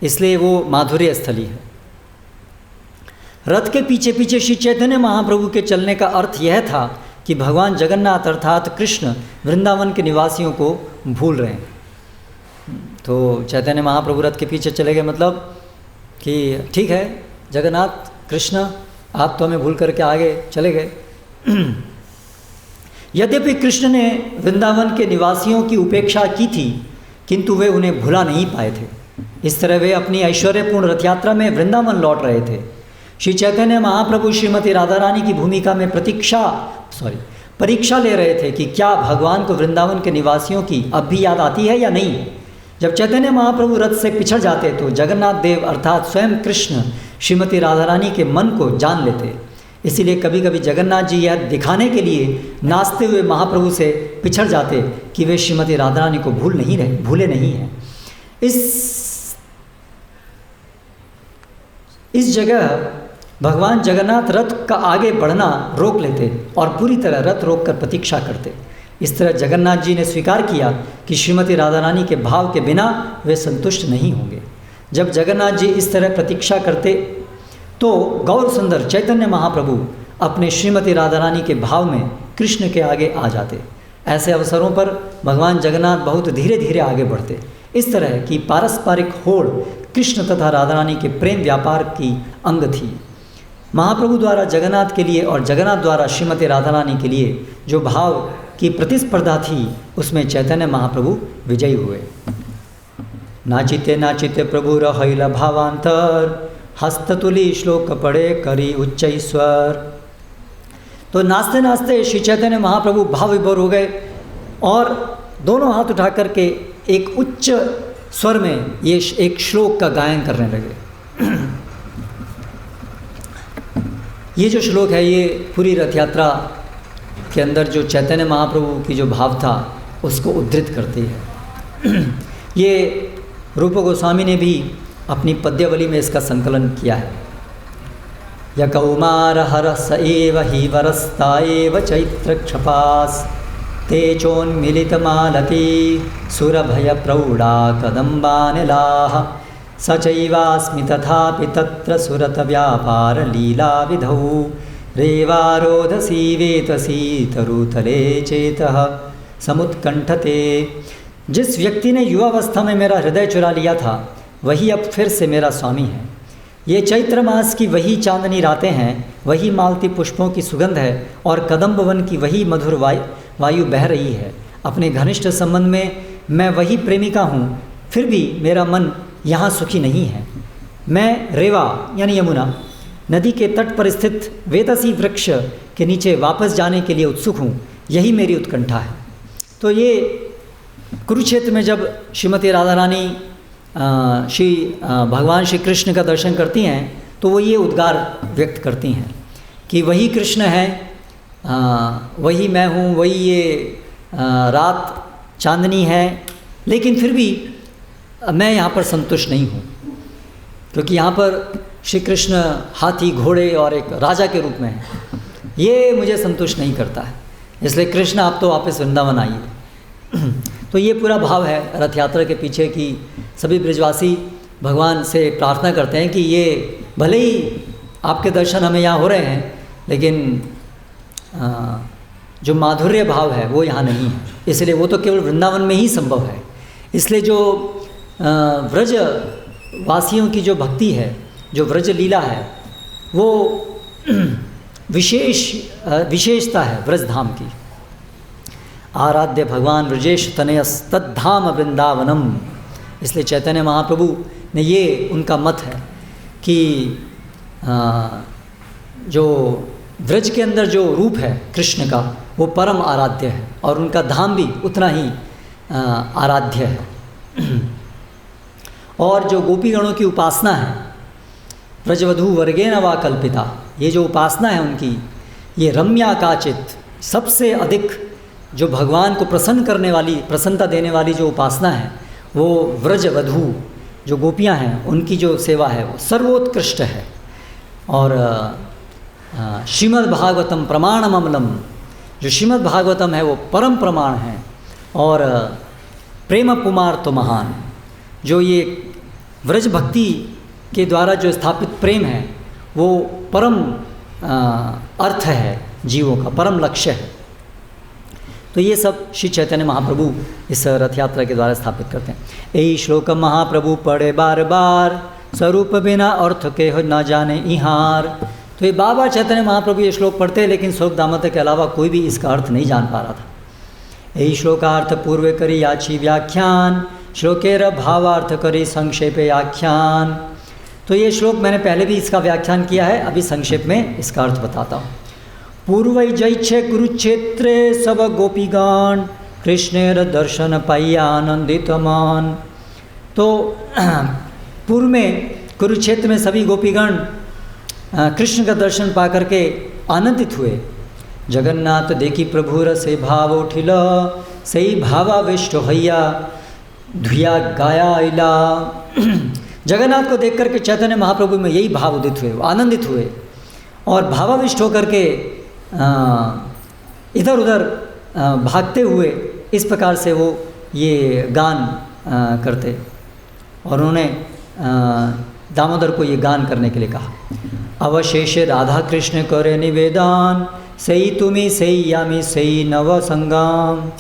इसलिए वो माधुर्य स्थली है। रथ के पीछे पीछे श्री चैतन्य महाप्रभु के चलने का अर्थ यह था कि भगवान जगन्नाथ अर्थात कृष्ण वृंदावन के निवासियों को भूल रहे हैं। तो चैतन्य महाप्रभु रथ के पीछे चले गए, मतलब कि ठीक है जगन्नाथ कृष्ण, आप तो हमें भूल करके आगे चले गए। यद्यपि कृष्ण ने वृंदावन के निवासियों की उपेक्षा की थी, किंतु वे उन्हें भुला नहीं पाए थे। इस तरह वे अपनी ऐश्वर्यपूर्ण रथ यात्रा में वृंदावन लौट रहे थे। श्री चैतन्य महाप्रभु श्रीमती राधा रानी की भूमिका में परीक्षा ले रहे थे कि क्या भगवान को वृंदावन के निवासियों की अब भी याद आती है या नहीं। जब चैतन्य महाप्रभु रथ से पिछड़ जाते तो जगन्नाथ देव अर्थात स्वयं कृष्ण श्रीमती राधा रानी के मन को जान लेते। इसीलिए कभी कभी जगन्नाथ जी यह दिखाने के लिए नाचते हुए महाप्रभु से पिछड़ जाते कि वे श्रीमती राधा रानी को भूले नहीं हैं। इस जगह भगवान जगन्नाथ रथ का आगे बढ़ना रोक लेते और पूरी तरह रथ रोककर प्रतीक्षा करते। इस तरह जगन्नाथ जी ने स्वीकार किया कि श्रीमती राधा रानी के भाव के बिना वे संतुष्ट नहीं होंगे। जब जगन्नाथ जी इस तरह प्रतीक्षा करते तो गौर सुंदर चैतन्य महाप्रभु अपने श्रीमती राधा रानी के भाव में कृष्ण के आगे आ जाते। ऐसे अवसरों पर भगवान जगन्नाथ बहुत धीरे धीरे आगे बढ़ते। इस तरह की पारस्परिक होड़ कृष्ण तथा राधा रानी के प्रेम व्यापार की अंग थी। महाप्रभु द्वारा जगन्नाथ के लिए और जगन्नाथ द्वारा श्रीमती राधा रानी के लिए जो भाव की प्रतिस्पर्धा थी, उसमें चैतन्य महाप्रभु विजयी हुए। नाचिते नाचिते प्रभु रहैला भावांतर, हस्ततुली श्लोक पढ़े करी उच्च ईश्वर। तो नाचते नाचते श्री चैतन्य महाप्रभु भाव विभोर हो गए और दोनों हाथ उठा करके एक उच्च स्वर में ये एक श्लोक का गायन करने लगे। ये जो श्लोक है ये पूरी रथ यात्रा के अंदर जो चैतन्य महाप्रभु की जो भाव था उसको उद्धृत करती है। ये रूप गोस्वामी ने भी अपनी पद्यावली में इसका संकलन किया है। यकौमार हरस एव हि वरस्ता एव चैत्र क्षपास तेजोन्मिलितमालती सुरभय प्रौढ़ा कदम्बानिलाः सचैवास्मि तथापि तत्र सुरत व्यापार लीला विधौ रेवारोधसी वेतसी तरुतले चेतः समुत्कंठते। जिस व्यक्ति ने युवावस्था में मेरा हृदय चुरा लिया था वही अब फिर से मेरा स्वामी है। ये चैत्र मास की वही चांदनी रातें हैं, वही मालती पुष्पों की सुगंध है और कदम्ब वन की वही मधुर वायु बह रही है। अपने घनिष्ठ संबंध में मैं वही प्रेमिका हूँ, फिर भी मेरा मन यहाँ सुखी नहीं है। मैं रेवा यानी यमुना नदी के तट पर स्थित वेतसी वृक्ष के नीचे वापस जाने के लिए उत्सुक हूँ, यही मेरी उत्कंठा है। तो ये कुरुक्षेत्र में जब श्रीमती राधा रानी भगवान श्री कृष्ण का दर्शन करती हैं तो वो ये उद्गार व्यक्त करती हैं कि वही कृष्ण है, वही मैं हूँ, वही ये रात चांदनी है, लेकिन फिर भी मैं यहाँ पर संतुष्ट नहीं हूँ, क्योंकि यहाँ पर श्री कृष्ण हाथी घोड़े और एक राजा के रूप में है। ये मुझे संतुष्ट नहीं करता है, इसलिए कृष्ण आप तो वापस वृंदावन आइए। तो ये पूरा भाव है रथ यात्रा के पीछे कि सभी ब्रजवासी भगवान से प्रार्थना करते हैं कि ये भले ही आपके दर्शन हमें यहाँ हो रहे हैं, लेकिन जो माधुर्य भाव है वो यहाँ नहीं है, इसलिए वो तो केवल वृंदावन में ही संभव है। इसलिए जो व्रज वासियों की जो भक्ति है, जो व्रज लीला है, वो विशेषता है व्रज धाम की। आराध्य भगवान व्रजेश तनयस तद्धाम वृंदावनम। इसलिए चैतन्य महाप्रभु ने ये उनका मत है कि जो व्रज के अंदर जो रूप है कृष्ण का वो परम आराध्य है और उनका धाम भी उतना ही आराध्य है। और जो गोपीगणों की उपासना है व्रजवधू वर्गेण वा कल्पिता, ये जो उपासना है उनकी, ये रम्या काचित, सबसे अधिक जो भगवान को प्रसन्न करने वाली, प्रसन्नता देने वाली जो उपासना है वो व्रजवधू जो गोपियां हैं उनकी जो सेवा है वो सर्वोत्कृष्ट है। और श्रीमद् भागवतम प्रमाणम अमलम, जो श्रीमद् भागवतम है वो परम प्रमाण है। और प्रेम पुमार तो महान, जो ये व्रज भक्ति के द्वारा जो स्थापित प्रेम है वो परम अर्थ है जीवों का, परम लक्ष्य है। तो ये सब श्री चैतन्य महाप्रभु इस रथ यात्रा के द्वारा स्थापित करते हैं। यही श्लोक महाप्रभु पढ़े बार बार, स्वरूप बिना अर्थ के हो न जाने इहार। तो ये बार बार चैतन्य महाप्रभु ये श्लोक पढ़ते हैं, लेकिन स्वरूप दामोदर के अलावा कोई भी इसका अर्थ नहीं जान पा रहा था। यही श्लोकार्थ पूर्व करी याची व्याख्यान, श्लोकेर भावार्थ करी संक्षेपे आख्यान। तो ये श्लोक मैंने पहले भी इसका व्याख्यान किया है, अभी संक्षेप में इसका अर्थ बताता हूँ। पूर्व जैछे कुरुक्षेत्रे सब गोपीगण, कृष्णेर दर्शन पाइया आनंदित मान। तो पूर्व में कुरुक्षेत्र में सभी गोपीगण कृष्ण का दर्शन पा करके आनंदित हुए। जगन्नाथ देखी प्रभु रसे भाव उठिल, सही भावाविष्ट हैया धुया गाया इला। जगन्नाथ को देख करके चैतन्य महाप्रभु में यही भाव उदित हुए, आनंदित हुए और भावाविष्ट होकर के इधर उधर भागते हुए इस प्रकार से वो ये गान करते। और उन्होंने दामोदर को ये गान करने के लिए कहा। अवशेष राधा कृष्ण करे निवेदन, सही तुम्हें सही यामी सही नव संगम।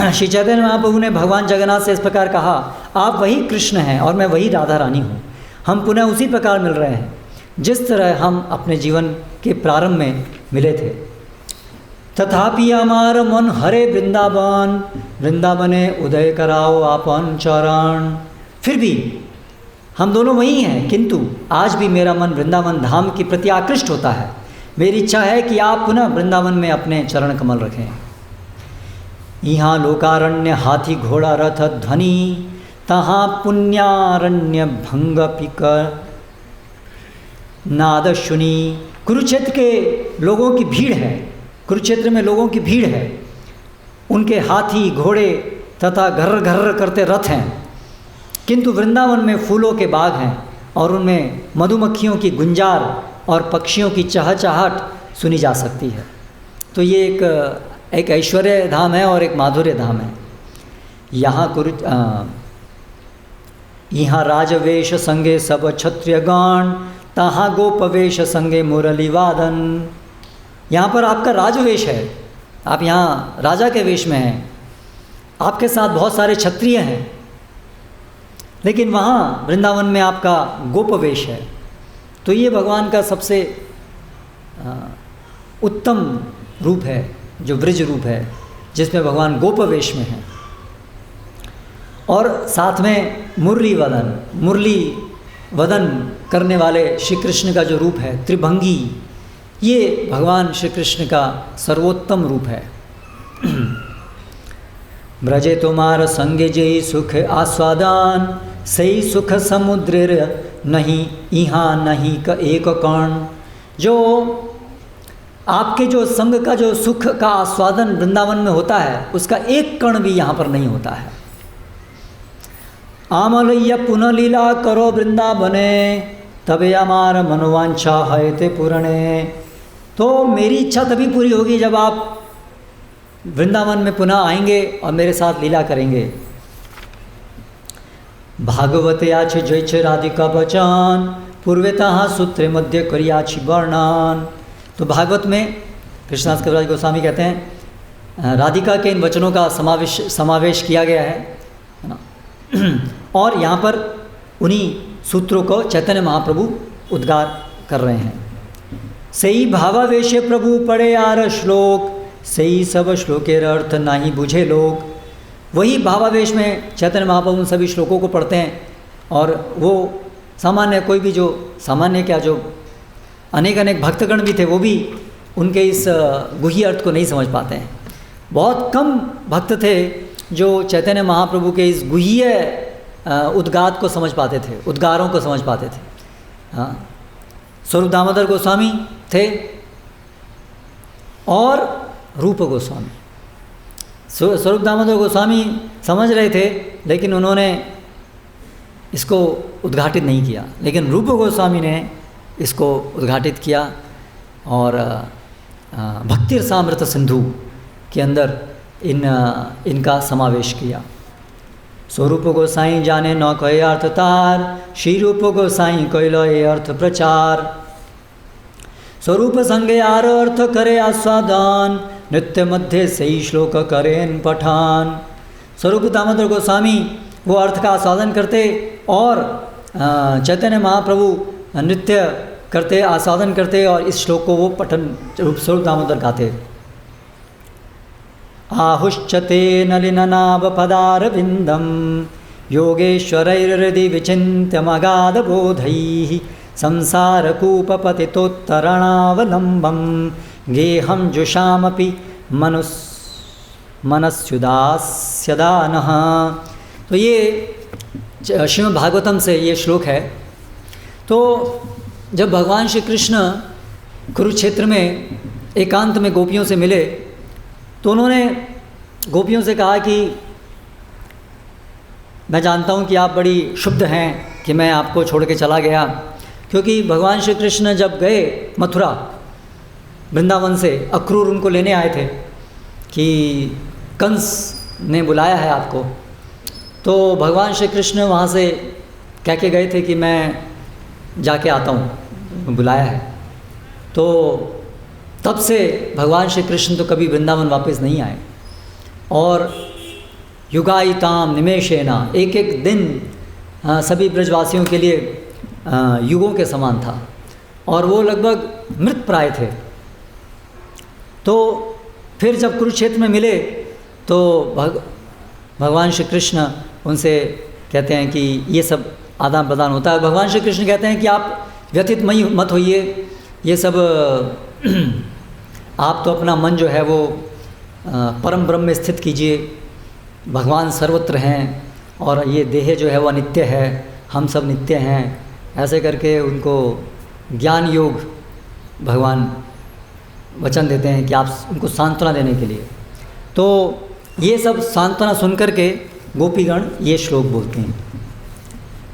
श्री चैतन्य महाप्रभु ने भगवान जगन्नाथ से इस प्रकार कहा, आप वही कृष्ण हैं और मैं वही राधा रानी हूँ। हम पुनः उसी प्रकार मिल रहे हैं जिस तरह हम अपने जीवन के प्रारंभ में मिले थे। तथापि हमार मन हरे वृंदावन, वृंदावने उदय कराओ आपन चरण। फिर भी हम दोनों वही हैं, किंतु आज भी मेरा मन वृंदावन धाम के प्रति आकृष्ट होता है। मेरी इच्छा है कि आप पुनः वृंदावन में अपने चरण कमल रखें। यहाँ लोकारण्य हाथी घोड़ा रथ ध्वनि, तहाँ पुण्यारण्य भंग पिक नाद सुनी। कुरुक्षेत्र के लोगों की भीड़ है, कुरुक्षेत्र में लोगों की भीड़ है, उनके हाथी घोड़े तथा घर्र घर्र करते रथ हैं, किंतु वृंदावन में फूलों के बाग हैं और उनमें मधुमक्खियों की गुंजार और पक्षियों की चहचहाट सुनी जा सकती है। तो ये एक ऐश्वर्य धाम है और एक माधुर्य धाम है। यहाँ राजवेश संगे सब क्षत्रियगण, तहाँ गोपवेश संगे मुरली वादन। यहाँ पर आपका राजवेश है, आप यहाँ राजा के वेश में हैं, आपके साथ बहुत सारे क्षत्रिय हैं, लेकिन वहाँ वृंदावन में आपका गोपवेश है। तो ये भगवान का सबसे उत्तम रूप है, जो ब्रज रूप है, जिसमें भगवान गोप वेश में हैं। और साथ में मुरली वदन करने वाले श्री कृष्ण का जो रूप है त्रिभंगी, ये भगवान श्री कृष्ण का सर्वोत्तम रूप है। ब्रजे तुम्हार संगे जय सुख आस्वादान, सही सुख समुद्र नहीं यहाँ नहीं का एक कण। जो आपके जो संग का जो सुख का आस्वादन वृंदावन में होता है, उसका एक कण भी यहाँ पर नहीं होता है। आमलैया पुनः लीला करो वृंदावने, तबे हमारा मनोवांछा है ते पूरणे। तो मेरी इच्छा तभी पूरी होगी जब आप वृंदावन में पुनः आएंगे और मेरे साथ लीला करेंगे। भागवते आछि जैछ राधिका बचन, पूर्वेतः सूत्रे मध्य करियाछि वर्णन। तो भागवत में कृष्णदास कविराज गोस्वामी कहते हैं राधिका के इन वचनों का समावेश किया गया है ना। और यहाँ पर उन्हीं सूत्रों को चैतन्य महाप्रभु उद्गार कर रहे हैं। सही भावावेशे प्रभु पढ़े आर श्लोक, सही सब श्लोकेर अर्थ नहीं बुझे लोग। वही भावावेश में चैतन्य महाप्रभु उन सभी श्लोकों को पढ़ते हैं, और वो सामान्य कोई भी जो सामान्य क्या जो अनेक भक्तगण भी थे, वो भी उनके इस गुह्य अर्थ को नहीं समझ पाते हैं। बहुत कम भक्त थे जो चैतन्य महाप्रभु के इस गुह्य उद्गात को समझ पाते थे, उद्गारों को समझ पाते थे। हाँ, स्वरूप दामोदर गोस्वामी थे और रूप गोस्वामी। स्वरूप दामोदर गोस्वामी समझ रहे थे, लेकिन उन्होंने इसको उद्घाटित नहीं किया, लेकिन रूप गोस्वामी ने इसको उद्घाटित किया और भक्ति रसामृत सिंधु के अंदर इनका समावेश किया। स्वरूप गोसाई जाने न कहे अर्थ तार, श्री रूप गोसाई कैलो ये अर्थ प्रचार। स्वरूप संगे आर अर्थ करे आस्वादन, नृत्य मध्य सही श्लोक करें पठान। स्वरूप दामोदर गोस्वामी वो अर्थ का आस्वादन करते और चैतन्य महाप्रभु नृत्य करते, आस्वादन करते, और इस श्लोक को वो पठन रूप स्वरूप दामोदर गाते। आहुश्चते नलिननाभ पदारविन्दं, योगेश्वरैर्हृदि विचिन्त्यमगाध बोधैः, संसारकूपपतितोत्तरणावलम्बं, गेहं जुषामपि मनस्युदास्यदानः। तो ये श्रीमद् भागवतम से ये श्लोक है। तो जब भगवान श्री कृष्ण कुरुक्षेत्र में एकांत में गोपियों से मिले, तो उन्होंने गोपियों से कहा कि मैं जानता हूँ कि आप बड़ी शुद्ध हैं कि मैं आपको छोड़ के चला गया, क्योंकि भगवान श्री कृष्ण जब गए मथुरा वृंदावन से, अक्रूर उनको लेने आए थे कि कंस ने बुलाया है आपको। तो भगवान श्री कृष्ण वहाँ से कह के गए थे कि मैं जाके आता हूँ, बुलाया है। तो तब से भगवान श्री कृष्ण तो कभी वृंदावन वापस नहीं आए, और युगायिताम निमेषेना, एक एक दिन सभी ब्रजवासियों के लिए युगों के समान था, और वो लगभग मृत प्राय थे। तो फिर जब कुरुक्षेत्र में मिले तो भगवान श्री कृष्ण उनसे कहते हैं कि ये सब आदान प्रदान होता है। भगवान श्री कृष्ण कहते हैं कि आप व्यथित मत होइए, ये सब आप तो अपना मन जो है वो परम ब्रह्म में स्थित कीजिए। भगवान सर्वत्र हैं और ये देह जो है वो अनित्य है, हम सब नित्य हैं। ऐसे करके उनको ज्ञान योग भगवान वचन देते हैं कि आप उनको सांत्वना देने के लिए। तो ये सब सांत्वना सुन करके गोपीगण ये श्लोक बोलते हैं।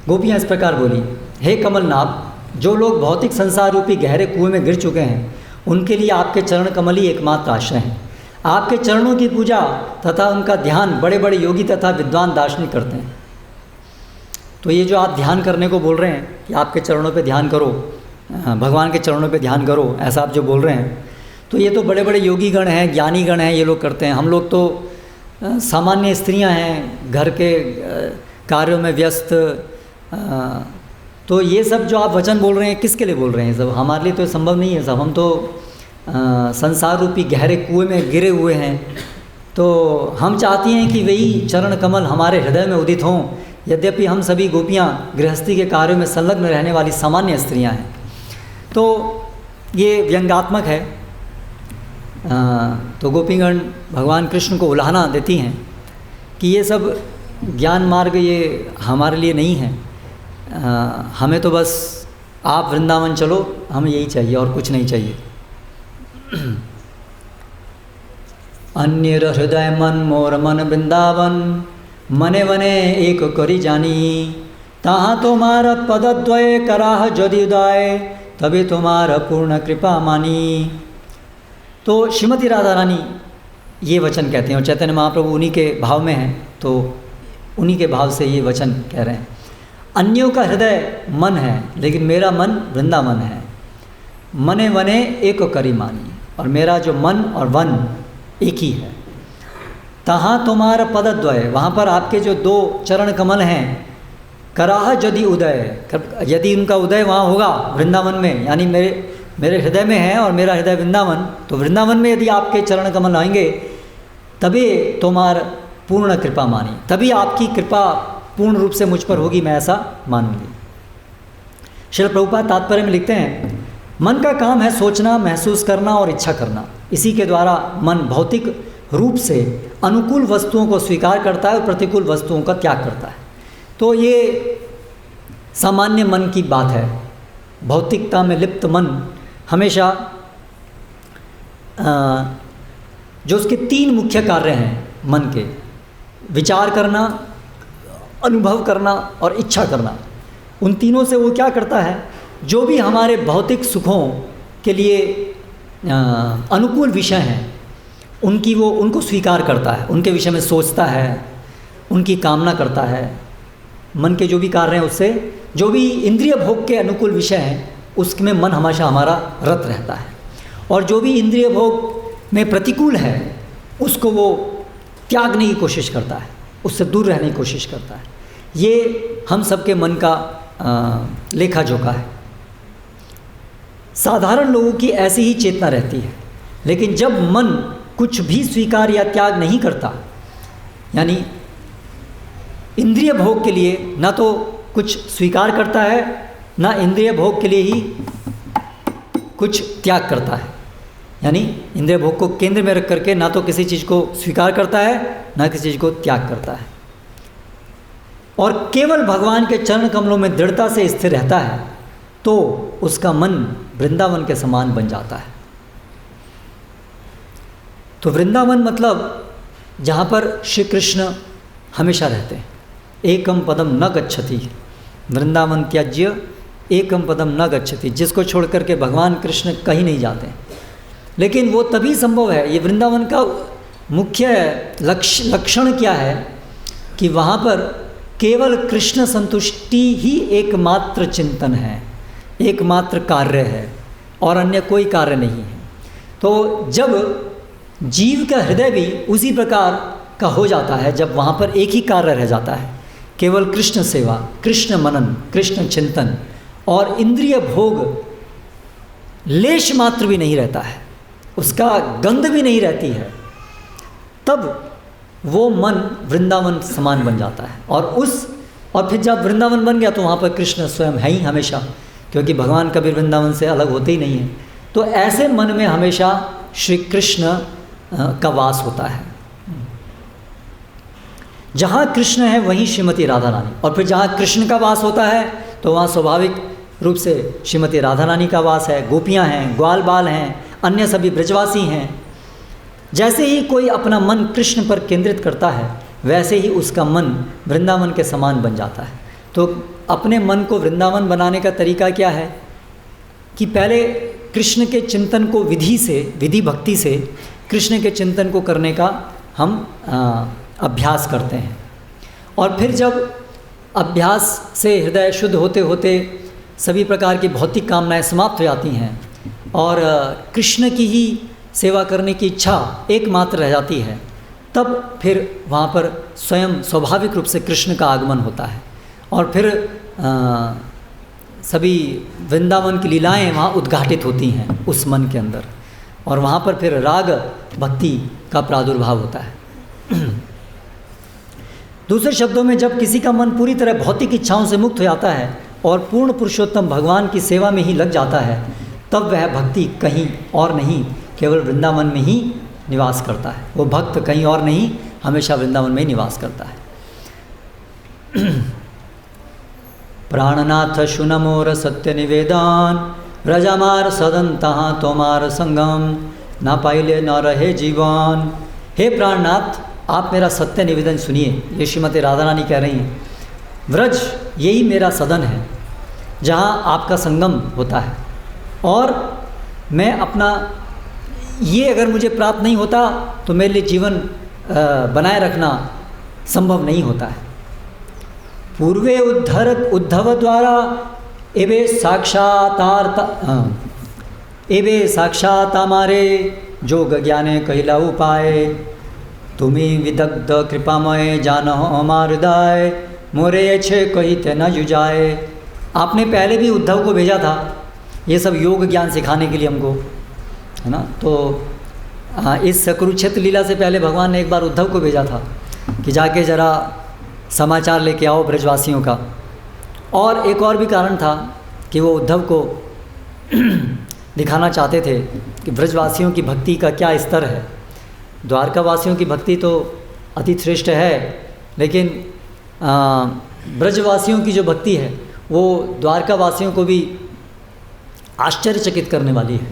गोपियाँ इस प्रकार बोली, हे कमलनाभ, जो लोग भौतिक संसार रूपी गहरे कुएं में गिर चुके हैं, उनके लिए आपके चरण कमल ही एकमात्र आश्रय हैं। आपके चरणों की पूजा तथा उनका ध्यान बड़े बड़े योगी तथा विद्वान दार्शनिक करते हैं। तो ये जो आप ध्यान करने को बोल रहे हैं कि आपके चरणों पे ध्यान करो, भगवान के चरणों पे ध्यान करो, ऐसा आप जो बोल रहे हैं, तो ये तो बड़े बड़े योगी गण हैं, ज्ञानी गण हैं, ये लोग करते हैं। हम लोग तो सामान्य स्त्रियां हैं, घर के कार्यों में व्यस्त, तो ये सब जो आप वचन बोल रहे हैं किसके लिए बोल रहे हैं? सब हमारे लिए तो संभव नहीं है। सब हम तो संसार रूपी गहरे कुएं में गिरे हुए हैं। तो हम चाहती हैं कि वही चरण कमल हमारे हृदय में उदित हों। यद्यपि हम सभी गोपियाँ गृहस्थी के कार्यों में संलग्न रहने वाली सामान्य स्त्रियाँ हैं। तो ये व्यंग्यात्मक है। तो गोपीगण भगवान कृष्ण को उलाहना देती हैं कि ये सब ज्ञान मार्ग ये हमारे लिए नहीं है। हमें तो बस आप वृंदावन चलो, हमें यही चाहिए और कुछ नहीं चाहिए। अन्य हृदय मन मोर मन वृंदावन, मने वने एक करी जानी, ताहाँ तुम्हारा पदद्वय कराह जदि उदय, तभी तुम्हारा पूर्ण कृपा मानी। तो श्रीमती राधा रानी ये वचन कहते हैं और चैतन्य महाप्रभु उन्हीं के भाव में हैं, तो उन्हीं के भाव से ये वचन कह रहे हैं। अन्यों का हृदय मन है, लेकिन मेरा मन वृंदावन है। मने वने एक करी मानी, और मेरा जो मन और वन एक ही है। तहाँ तुम्हारा पदद्वय, वहाँ पर आपके जो दो चरण कमल हैं, कराह यदि उदय, यदि उनका उदय वहाँ होगा वृंदावन में, यानी मेरे हृदय में है और मेरा हृदय वृंदावन, तो वृंदावन में यदि आपके चरण कमल आएंगे तभी तुम्हार पूर्ण कृपा मानी, तभी आपकी कृपा पूर्ण रूप से मुझ पर होगी, मैं ऐसा मानूंगी। श्रील प्रभुपाद तात्पर्य में लिखते हैं, मन का काम है सोचना, महसूस करना और इच्छा करना। इसी के द्वारा मन भौतिक रूप से अनुकूल वस्तुओं को स्वीकार करता है और प्रतिकूल वस्तुओं का त्याग करता है। तो ये सामान्य मन की बात है। भौतिकता में लिप्त मन हमेशा जो उसके तीन मुख्य कार्य हैं मन के, विचार करना, अनुभव करना और इच्छा करना, उन तीनों से वो क्या करता है, जो भी हमारे भौतिक सुखों के लिए अनुकूल विषय हैं उनको स्वीकार करता है, उनके विषय में सोचता है, उनकी कामना करता है। मन के जो भी कार्य हैं उससे जो भी इंद्रिय भोग के अनुकूल विषय हैं उसमें मन हमेशा हमारा रत रहता है, और जो भी इंद्रिय भोग में प्रतिकूल है उसको वो त्यागने की कोशिश करता है, उससे दूर रहने की कोशिश करता है। ये हम सबके मन का लेखा जोखा है। साधारण लोगों की ऐसी ही चेतना रहती है, लेकिन जब मन कुछ भी स्वीकार या त्याग नहीं करता, यानी इंद्रिय भोग के लिए ना तो कुछ स्वीकार करता है, ना इंद्रिय भोग के लिए ही कुछ त्याग करता है, यानी इंद्रिय भोग को केंद्र में रख करके ना तो किसी चीज़ को स्वीकार करता है, ना किसी चीज़ को त्याग करता है, और केवल भगवान के चरण कमलों में दृढ़ता से स्थिर रहता है, तो उसका मन वृंदावन के समान बन जाता है। तो वृंदावन मतलब जहाँ पर श्री कृष्ण हमेशा रहते हैं। एकम पदम न गच्छति, वृंदावन त्याज्य एकम पदम न गच्छति, जिसको छोड़ करके भगवान कृष्ण कहीं नहीं जाते। लेकिन वो तभी संभव है, ये वृंदावन का मुख्य लक्षण क्या है कि वहाँ पर केवल कृष्ण संतुष्टि ही एकमात्र चिंतन है, एकमात्र कार्य है, और अन्य कोई कार्य नहीं है। तो जब जीव का हृदय भी उसी प्रकार का हो जाता है, जब वहाँ पर एक ही कार्य रह जाता है, केवल कृष्ण सेवा, कृष्ण मनन, कृष्ण चिंतन, और इंद्रिय भोग लेश मात्र भी नहीं रहता है, उसका गंध भी नहीं रहती है, तब वो मन वृंदावन समान बन जाता है। और फिर जब वृंदावन बन गया तो वहाँ पर कृष्ण स्वयं है ही हमेशा, क्योंकि भगवान कभी वृंदावन से अलग होते ही नहीं हैं। तो ऐसे मन में हमेशा श्री कृष्ण का वास होता है। जहाँ कृष्ण है वहीं श्रीमती राधा रानी, और फिर जहाँ कृष्ण का वास होता है तो वहाँ स्वाभाविक रूप से श्रीमती राधा रानी का वास है, गोपियाँ हैं, ग्वाल बाल हैं, अन्य सभी ब्रजवासी हैं। जैसे ही कोई अपना मन कृष्ण पर केंद्रित करता है, वैसे ही उसका मन वृंदावन के समान बन जाता है। तो अपने मन को वृंदावन बनाने का तरीका क्या है कि पहले कृष्ण के चिंतन को विधि भक्ति से कृष्ण के चिंतन को करने का हम अभ्यास करते हैं, और फिर जब अभ्यास से हृदय शुद्ध होते होते सभी प्रकार की भौतिक कामनाएं समाप्त हो जाती हैं और कृष्ण की ही सेवा करने की इच्छा एकमात्र रह जाती है, तब फिर वहाँ पर स्वयं स्वाभाविक रूप से कृष्ण का आगमन होता है। और फिर सभी वृंदावन की लीलाएं वहाँ उद्घाटित होती हैं उस मन के अंदर, और वहाँ पर फिर राग भक्ति का प्रादुर्भाव होता है। दूसरे शब्दों में, जब किसी का मन पूरी तरह भौतिक इच्छाओं से मुक्त हो जाता है और पूर्ण पुरुषोत्तम भगवान की सेवा में ही लग जाता है, तब वह भक्ति कहीं और नहीं, केवल वृंदावन में ही निवास करता है। वो भक्त कहीं और नहीं, हमेशा वृंदावन में ही निवास करता है। प्राणनाथ शुनमोर सत्य निवेदन, व्रजमार सदंतः तोमार संगम, ना पाइले न रहे जीवन। हे प्राणनाथ, आप मेरा सत्य निवेदन सुनिए। ये श्रीमती राधा रानी कह रही हैं, व्रज यही मेरा सदन है जहाँ आपका संगम होता है, और मैं अपना ये अगर मुझे प्राप्त नहीं होता तो मेरे लिए जीवन बनाए रखना संभव नहीं होता है। पूर्वे उद्धव द्वारा एवे साक्षात हमारे, जोग ज्ञाने कहला उपाय, तुम्हें विदग्ध कृपामय जानहो हमार हृदय, मोरे छे कहिते न जुजाए। आपने पहले भी उद्धव को भेजा था ये सब योग ज्ञान सिखाने के लिए हमको, है ना। तो इस कुरुक्षेत्र लीला से पहले भगवान ने एक बार उद्धव को भेजा था कि जाके ज़रा समाचार लेके आओ ब्रजवासियों का। और एक और भी कारण था कि वो उद्धव को दिखाना चाहते थे कि ब्रजवासियों की भक्ति का क्या स्तर है। द्वारका वासियों की भक्ति तो अति श्रेष्ठ है, लेकिन ब्रजवासियों की जो भक्ति है वो द्वारका वासियों को भी आश्चर्यचकित करने वाली है।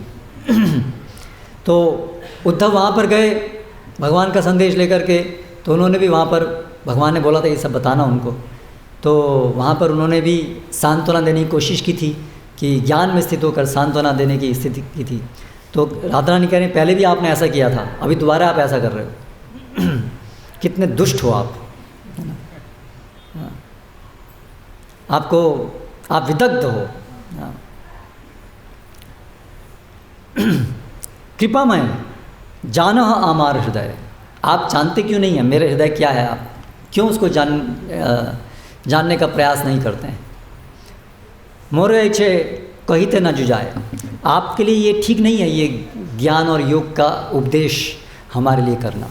तो उद्धव वहाँ पर गए भगवान का संदेश लेकर के, तो उन्होंने भी वहाँ पर, भगवान ने बोला था ये सब बताना उनको, तो वहाँ पर उन्होंने भी सांत्वना देने की कोशिश की थी कि ज्ञान में स्थित होकर सांत्वना देने की स्थिति की थी। तो राधा रानी कह रहे हैं पहले भी आपने ऐसा किया था, अभी दोबारा आप ऐसा कर रहे हो। कितने दुष्ट हो आप, आपको, आप विदग्ध हो। कृपामय जानह आमार हृदय, आप जानते क्यों नहीं हैं मेरे हृदय क्या है, आप क्यों उसको जानने का प्रयास नहीं करते हैं। मोरे इच्छे कहिते न जुझाए, आपके लिए ये ठीक नहीं है ये ज्ञान और योग का उपदेश हमारे लिए करना।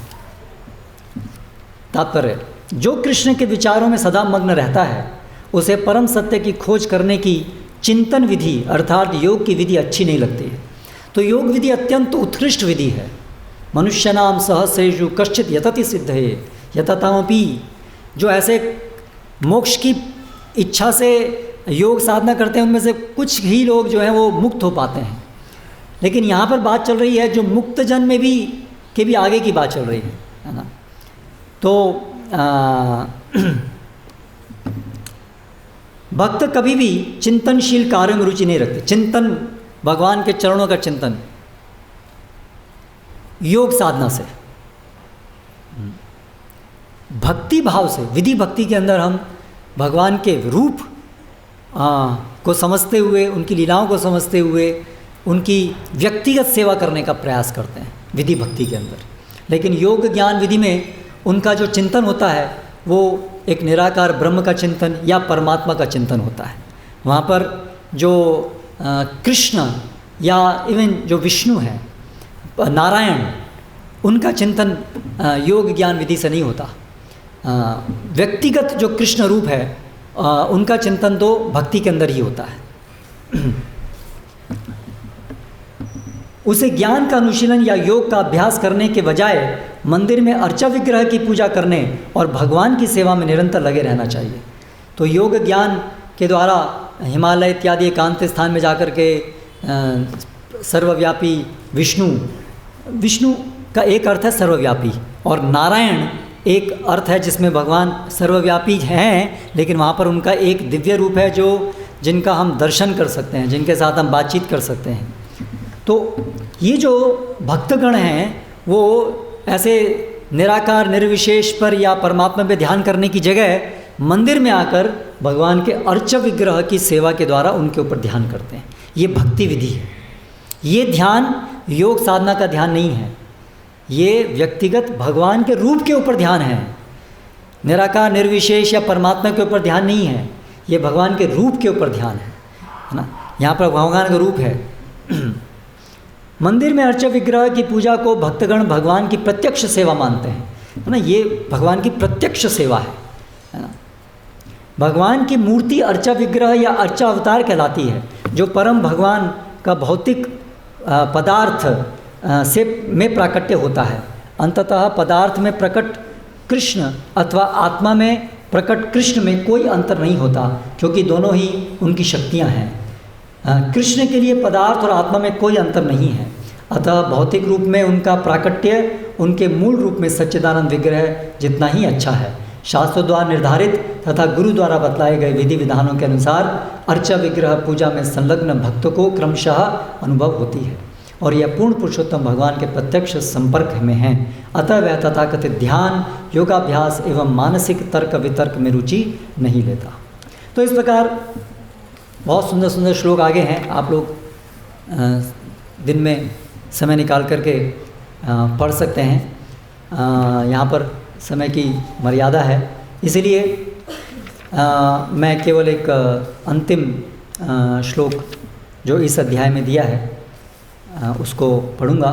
तात्पर्य, जो कृष्ण के विचारों में सदा मग्न रहता है उसे परम सत्य की खोज करने की चिंतन विधि अर्थात योग की विधि अच्छी नहीं लगती है। तो योग विधि अत्यंत उत्कृष्ट विधि है। मनुष्यनाम सहस्रेषु कश्चित यतति सिद्धये यततामपि, जो ऐसे मोक्ष की इच्छा से योग साधना करते हैं उनमें से कुछ ही लोग जो हैं वो मुक्त हो पाते हैं। लेकिन यहाँ पर बात चल रही है जो मुक्त जन में भी के भी आगे की बात चल रही है ना। तो भक्त कभी भी चिंतनशील कार्यों में रुचि नहीं रखते। चिंतन, भगवान के चरणों का चिंतन योग साधना से, भक्ति भाव से, विधि भक्ति के अंदर हम भगवान के रूप को समझते हुए, उनकी लीलाओं को समझते हुए उनकी व्यक्तिगत सेवा करने का प्रयास करते हैं विधि भक्ति के अंदर। लेकिन योग ज्ञान विधि में उनका जो चिंतन होता है वो एक निराकार ब्रह्म का चिंतन या परमात्मा का चिंतन होता है। वहाँ पर जो कृष्ण या इवन जो विष्णु है, नारायण, उनका चिंतन योग ज्ञान विधि से नहीं होता। व्यक्तिगत जो कृष्ण रूप है उनका चिंतन तो भक्ति के अंदर ही होता है। उसे ज्ञान का अनुशीलन या योग का अभ्यास करने के बजाय मंदिर में अर्चा विग्रह की पूजा करने और भगवान की सेवा में निरंतर लगे रहना चाहिए। तो योग ज्ञान के द्वारा हिमालय इत्यादि एकांत स्थान में जाकर के सर्वव्यापी विष्णु का एक अर्थ है सर्वव्यापी, और नारायण एक अर्थ है जिसमें भगवान सर्वव्यापी हैं, लेकिन वहाँ पर उनका एक दिव्य रूप है जो जिनका हम दर्शन कर सकते हैं, जिनके साथ हम बातचीत कर सकते हैं। तो ये जो भक्तगण हैं वो ऐसे निराकार निर्विशेष पर या परमात्मा पे ध्यान करने की जगह मंदिर में आकर भगवान के अर्च विग्रह की सेवा के द्वारा उनके ऊपर ध्यान करते हैं। ये भक्ति विधि है। ये ध्यान योग साधना का ध्यान नहीं है, ये व्यक्तिगत भगवान के रूप के ऊपर ध्यान है। निराकार निर्विशेष या परमात्मा के ऊपर ध्यान नहीं है, ये भगवान के रूप के ऊपर ध्यान है। है ना। यहाँ पर भगवान का रूप है। मंदिर में अर्चा विग्रह की पूजा को भक्तगण भगवान की प्रत्यक्ष सेवा मानते हैं, है ना। ये भगवान की प्रत्यक्ष सेवा है ना। भगवान की मूर्ति अर्चा विग्रह या अर्चा अवतार कहलाती है, जो परम भगवान का भौतिक पदार्थ से में प्राकट्य होता है। अंततः पदार्थ में प्रकट कृष्ण अथवा आत्मा में प्रकट कृष्ण में कोई अंतर नहीं होता, क्योंकि दोनों ही उनकी शक्तियाँ हैं। कृष्ण के लिए पदार्थ और आत्मा में कोई अंतर नहीं है, अतः भौतिक रूप में उनका प्राकट्य उनके मूल रूप में सच्चिदानंद विग्रह जितना ही अच्छा है। शास्त्रों द्वारा निर्धारित तथा गुरु द्वारा बतलाए गए विधि विधानों के अनुसार अर्चा विग्रह पूजा में संलग्न भक्तों को क्रमशः अनुभव होती है और यह पूर्ण पुरुषोत्तम भगवान के प्रत्यक्ष संपर्क में है। अतः वह तथाकथित ध्यान, योगाभ्यास एवं मानसिक तर्क वितर्क में रुचि नहीं लेता। तो इस प्रकार बहुत सुंदर सुंदर श्लोक आगे हैं, आप लोग दिन में समय निकाल करके पढ़ सकते हैं। यहाँ पर समय की मर्यादा है, इसलिए मैं केवल एक अंतिम श्लोक जो इस अध्याय में दिया है उसको पढ़ूंगा।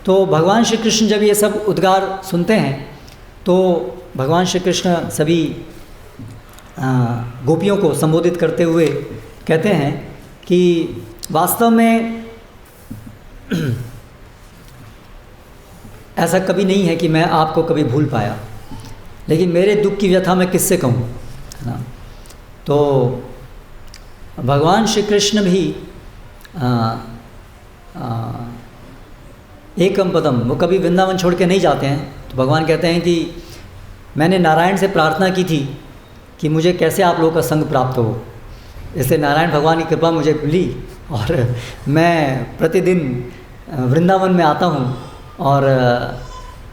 तो भगवान श्री कृष्ण जब ये सब उद्गार सुनते हैं तो भगवान श्री कृष्ण सभी गोपियों को संबोधित करते हुए कहते हैं कि वास्तव में ऐसा कभी नहीं है कि मैं आपको कभी भूल पाया, लेकिन मेरे दुख की व्यथा मैं किससे कहूँ, है ना। तो भगवान श्री कृष्ण भी एकम पदम, वो कभी वृंदावन छोड़ के नहीं जाते हैं। तो भगवान कहते हैं कि मैंने नारायण से प्रार्थना की थी कि मुझे कैसे आप लोगों का संग प्राप्त हो, इसलिए नारायण भगवान की कृपा मुझे मिली और मैं प्रतिदिन वृंदावन में आता हूँ और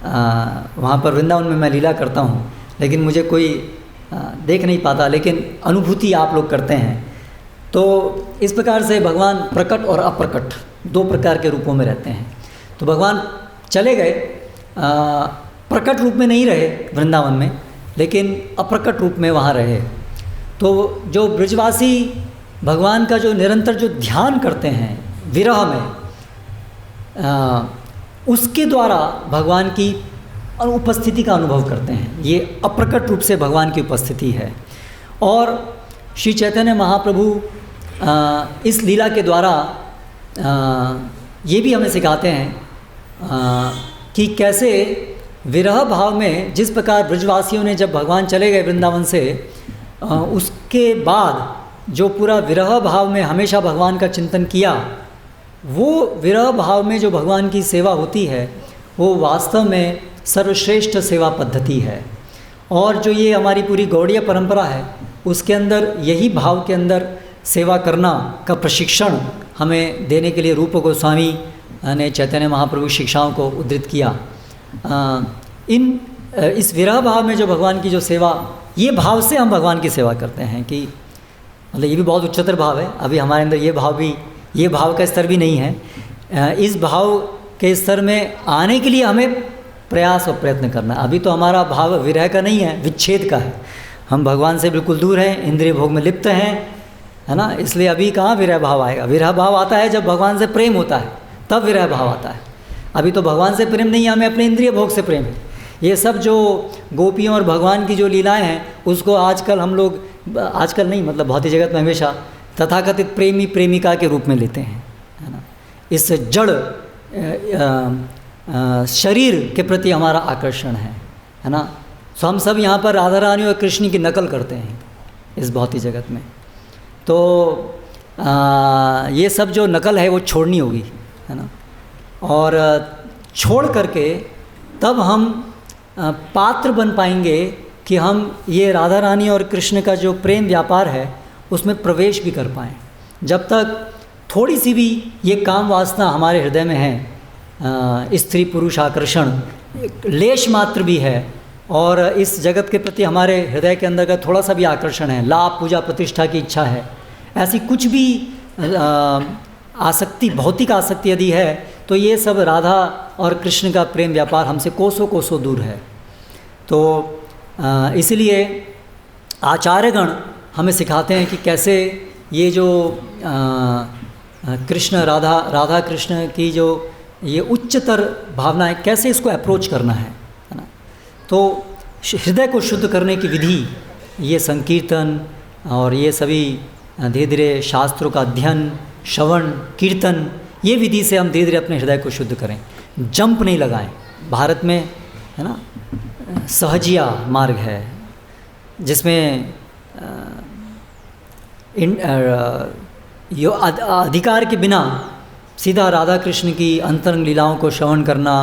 वहाँ पर वृंदावन में मैं लीला करता हूँ, लेकिन मुझे कोई देख नहीं पाता, लेकिन अनुभूति आप लोग करते हैं। तो इस प्रकार से भगवान प्रकट और अप्रकट दो प्रकार के रूपों में रहते हैं। तो भगवान चले गए, प्रकट रूप में नहीं रहे वृंदावन में, लेकिन अप्रकट रूप में वहाँ रहे। तो जो ब्रजवासी भगवान का जो निरंतर जो ध्यान करते हैं विरह में, उसके द्वारा भगवान की उपस्थिति का अनुभव करते हैं। ये अप्रकट रूप से भगवान की उपस्थिति है। और श्री चैतन्य महाप्रभु इस लीला के द्वारा ये भी हमें सिखाते हैं कि कैसे विरह भाव में, जिस प्रकार ब्रजवासियों ने जब भगवान चले गए वृंदावन से, उसके बाद जो पूरा विरह भाव में हमेशा भगवान का चिंतन किया, वो विरह भाव में जो भगवान की सेवा होती है वो वास्तव में सर्वश्रेष्ठ सेवा पद्धति है। और जो ये हमारी पूरी गौड़ीय परंपरा है उसके अंदर यही भाव के अंदर सेवा करना का प्रशिक्षण हमें देने के लिए रूप गोस्वामी ने चैतन्य महाप्रभु शिक्षाओं को उद्धृत किया। इस विरह भाव में जो भगवान की जो सेवा, ये भाव से हम भगवान की सेवा करते हैं कि मतलब ये भी बहुत उच्चतर भाव है। अभी हमारे अंदर ये भाव का स्तर भी नहीं है। इस भाव के स्तर में आने के लिए हमें प्रयास और प्रयत्न करना। अभी तो हमारा भाव विरह का नहीं है, विच्छेद का है। हम भगवान से बिल्कुल दूर हैं, इंद्रिय भोग में लिप्त हैं, है ना। इसलिए अभी कहाँ विरह भाव आएगा। विरह भाव आता है जब भगवान से प्रेम होता है, तब विरह भाव आता है। अभी तो भगवान से प्रेम नहीं है, हमें अपने इंद्रिय भोग से प्रेम है। ये सब जो गोपियों और भगवान की जो लीलाएं हैं उसको आजकल हम लोग, आजकल नहीं मतलब भौतिक जगत में हमेशा तथाकथित प्रेमी प्रेमिका के रूप में लेते हैं, है ना। इस जड़ शरीर के प्रति हमारा आकर्षण है ना। तो हम सब यहाँ पर राधा रानी और कृष्ण की नकल करते हैं इस भौतिक जगत में। तो ये सब जो नकल है वो छोड़नी होगी, है ना। और छोड़ करके तब हम पात्र बन पाएंगे कि हम ये राधा रानी और कृष्ण का जो प्रेम व्यापार है उसमें प्रवेश भी कर पाएँ। जब तक थोड़ी सी भी ये काम वासना हमारे हृदय में है, स्त्री पुरुष आकर्षण लेश मात्र भी है, और इस जगत के प्रति हमारे हृदय के अंदर का थोड़ा सा भी आकर्षण है, लाभ पूजा प्रतिष्ठा की इच्छा है, ऐसी कुछ भी आसक्ति, भौतिक आसक्ति यदि है, तो ये सब राधा और कृष्ण का प्रेम व्यापार हमसे कोसों कोसों दूर है। तो इसलिए आचार्यगण हमें सिखाते हैं कि कैसे ये जो कृष्ण राधा कृष्ण की जो ये उच्चतर भावना है, कैसे इसको अप्रोच करना है ना। तो हृदय को शुद्ध करने की विधि, ये संकीर्तन और ये सभी धीरे धीरे शास्त्रों का अध्ययन, श्रवण, कीर्तन, ये विधि से हम धीरे धीरे अपने हृदय को शुद्ध करें। जंप नहीं लगाएं। भारत में है ना सहजिया मार्ग है, जिसमें अधिकार के बिना सीधा राधा कृष्ण की अंतरंग लीलाओं को श्रवण करना,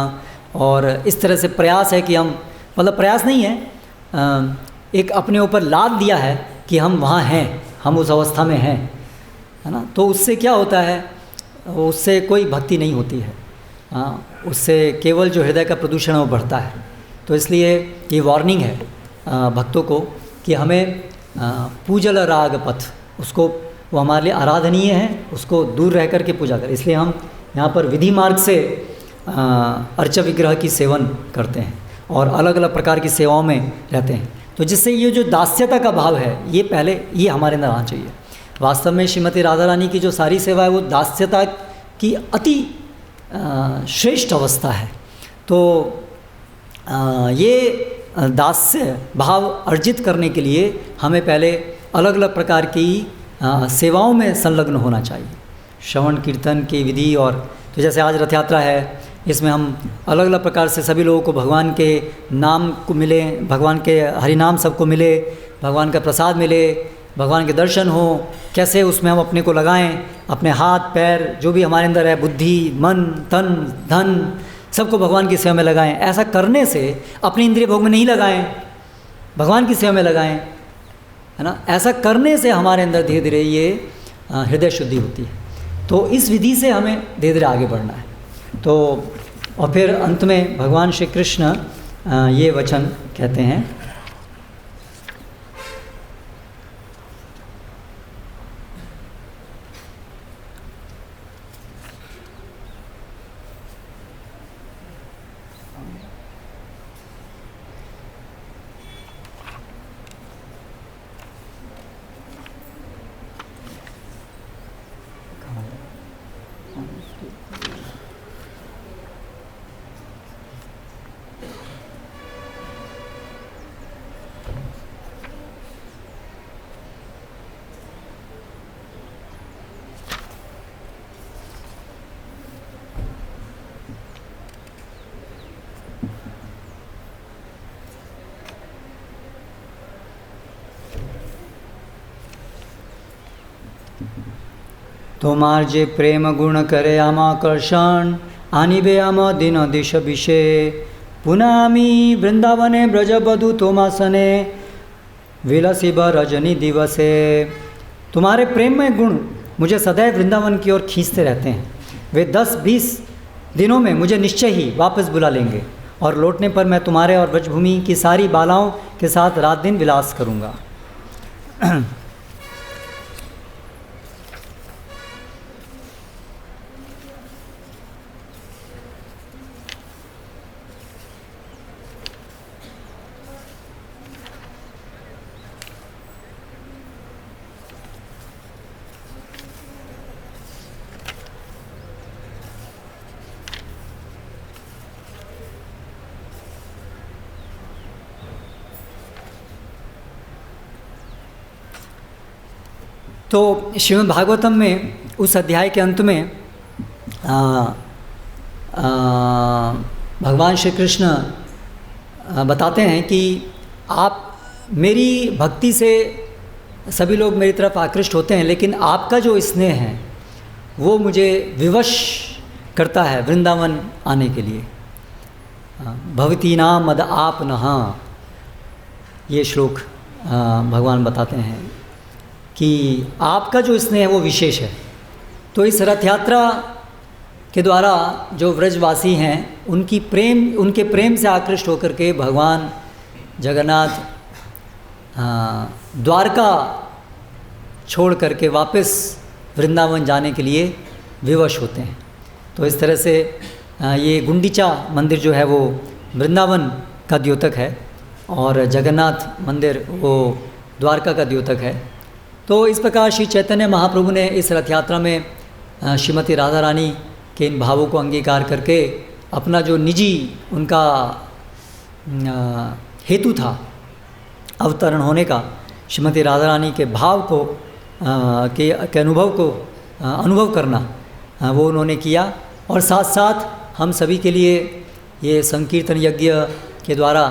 और इस तरह से प्रयास है कि हम, मतलब प्रयास नहीं है, एक अपने ऊपर लाद दिया है कि हम वहाँ हैं, हम उस अवस्था में हैं, है ना। तो उससे क्या होता है, उससे कोई भक्ति नहीं होती है, उससे केवल जो हृदय का प्रदूषण है वो बढ़ता है। तो इसलिए ये वार्निंग है भक्तों को कि हमें पूजल राग पथ, उसको वो हमारे लिए आराधनीय है, उसको दूर रह कर के पूजा करें। इसलिए हम यहाँ पर विधि मार्ग से अर्च विग्रह की सेवन करते हैं और अलग अलग प्रकार की सेवाओं में रहते हैं। तो जिससे ये जो दास्यता का भाव है, ये पहले ये हमारे अंदर आना चाहिए। वास्तव में श्रीमती राधा रानी की जो सारी सेवा है वो दास्यता की अति श्रेष्ठ अवस्था है। तो ये दास्य भाव अर्जित करने के लिए हमें पहले अलग अलग प्रकार की सेवाओं में संलग्न होना चाहिए। श्रवण कीर्तन की विधि, और तो जैसे आज रथ यात्रा है, इसमें हम अलग अलग प्रकार से सभी लोगों को भगवान के नाम को मिले, भगवान के हरिनाम सबको मिले, भगवान का प्रसाद मिले, भगवान के दर्शन हो, कैसे उसमें हम अपने को लगाएं, अपने हाथ पैर जो भी हमारे अंदर है, बुद्धि मन तन धन, सबको भगवान की सेवा में लगाएं। ऐसा करने से अपने इंद्रिय भोग में नहीं लगाएं, भगवान की सेवा में लगाएं, है ना। ऐसा करने से हमारे अंदर धीरे धीरे ये हृदय शुद्धि होती है। तो इस विधि से हमें धीरे धीरे आगे बढ़ना है। तो और फिर अंत में भगवान श्री कृष्ण ये वचन कहते हैं, তোমার যে প্রেম গুণ করে আমাকর্ষণ আনিবে আম দিন দিশ বিষে পুনঃ আমি বৃন্দাবনে ব্রজবধূ তোমাसने विलसिब रजनी दिवसे। तुम्हारे प्रेम में गुण मुझे सदैव वृंदावन की ओर खींचते रहते हैं। वे 10-20 दिनों में मुझे निश्चय ही वापस बुला लेंगे और लौटने पर मैं तुम्हारे और ब्रजभूमि की सारी बालाओं के साथ रात दिन विलास करूँगा। तो श्रीमद् भागवतम में उस अध्याय के अंत में भगवान श्री कृष्ण बताते हैं कि आप मेरी भक्ति से सभी लोग मेरी तरफ आकृष्ट होते हैं, लेकिन आपका जो स्नेह है वो मुझे विवश करता है वृंदावन आने के लिए। भवती नाम मद आप नहा, ये श्लोक भगवान बताते हैं कि आपका जो स्नेह है वो विशेष है। तो इस रथ यात्रा के द्वारा जो व्रजवासी हैं उनके प्रेम से आकृष्ट होकर के भगवान जगन्नाथ द्वारका छोड़ करके वापस वृंदावन जाने के लिए विवश होते हैं। तो इस तरह से ये गुंडीचा मंदिर जो है वो वृंदावन का द्योतक है और जगन्नाथ मंदिर वो द्वारका का द्योतक है। तो इस प्रकार श्री चैतन्य महाप्रभु ने इस रथ यात्रा में श्रीमती राधा रानी के इन भावों को अंगीकार करके अपना जो निजी उनका हेतु था अवतरण होने का, श्रीमती राधा रानी के भाव को के अनुभव को अनुभव करना वो उन्होंने किया। और साथ साथ हम सभी के लिए ये संकीर्तन यज्ञ के द्वारा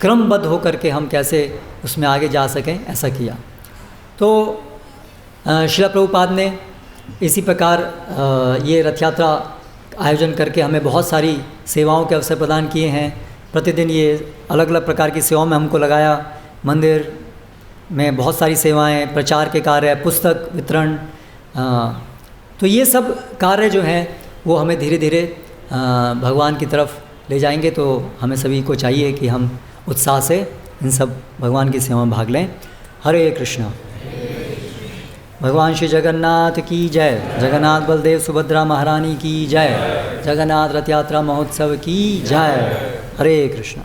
क्रमबद्ध होकर के हम कैसे उसमें आगे जा सकें, ऐसा किया। तो श्रील प्रभुपाद ने इसी प्रकार ये रथ यात्रा आयोजन करके हमें बहुत सारी सेवाओं के अवसर प्रदान किए हैं। प्रतिदिन ये अलग अलग प्रकार की सेवाओं में हमको लगाया। मंदिर में बहुत सारी सेवाएं, प्रचार के कार्य, पुस्तक वितरण, तो ये सब कार्य जो हैं वो हमें धीरे धीरे भगवान की तरफ ले जाएंगे। तो हमें सभी को चाहिए कि हम उत्साह से इन सब भगवान की सेवा में भाग लें। हरे कृष्णा। भगवान श्री जगन्नाथ की जय। जगन्नाथ बलदेव सुभद्रा महारानी की जय। जगन्नाथ रथ यात्रा महोत्सव की जय। हरे कृष्णा।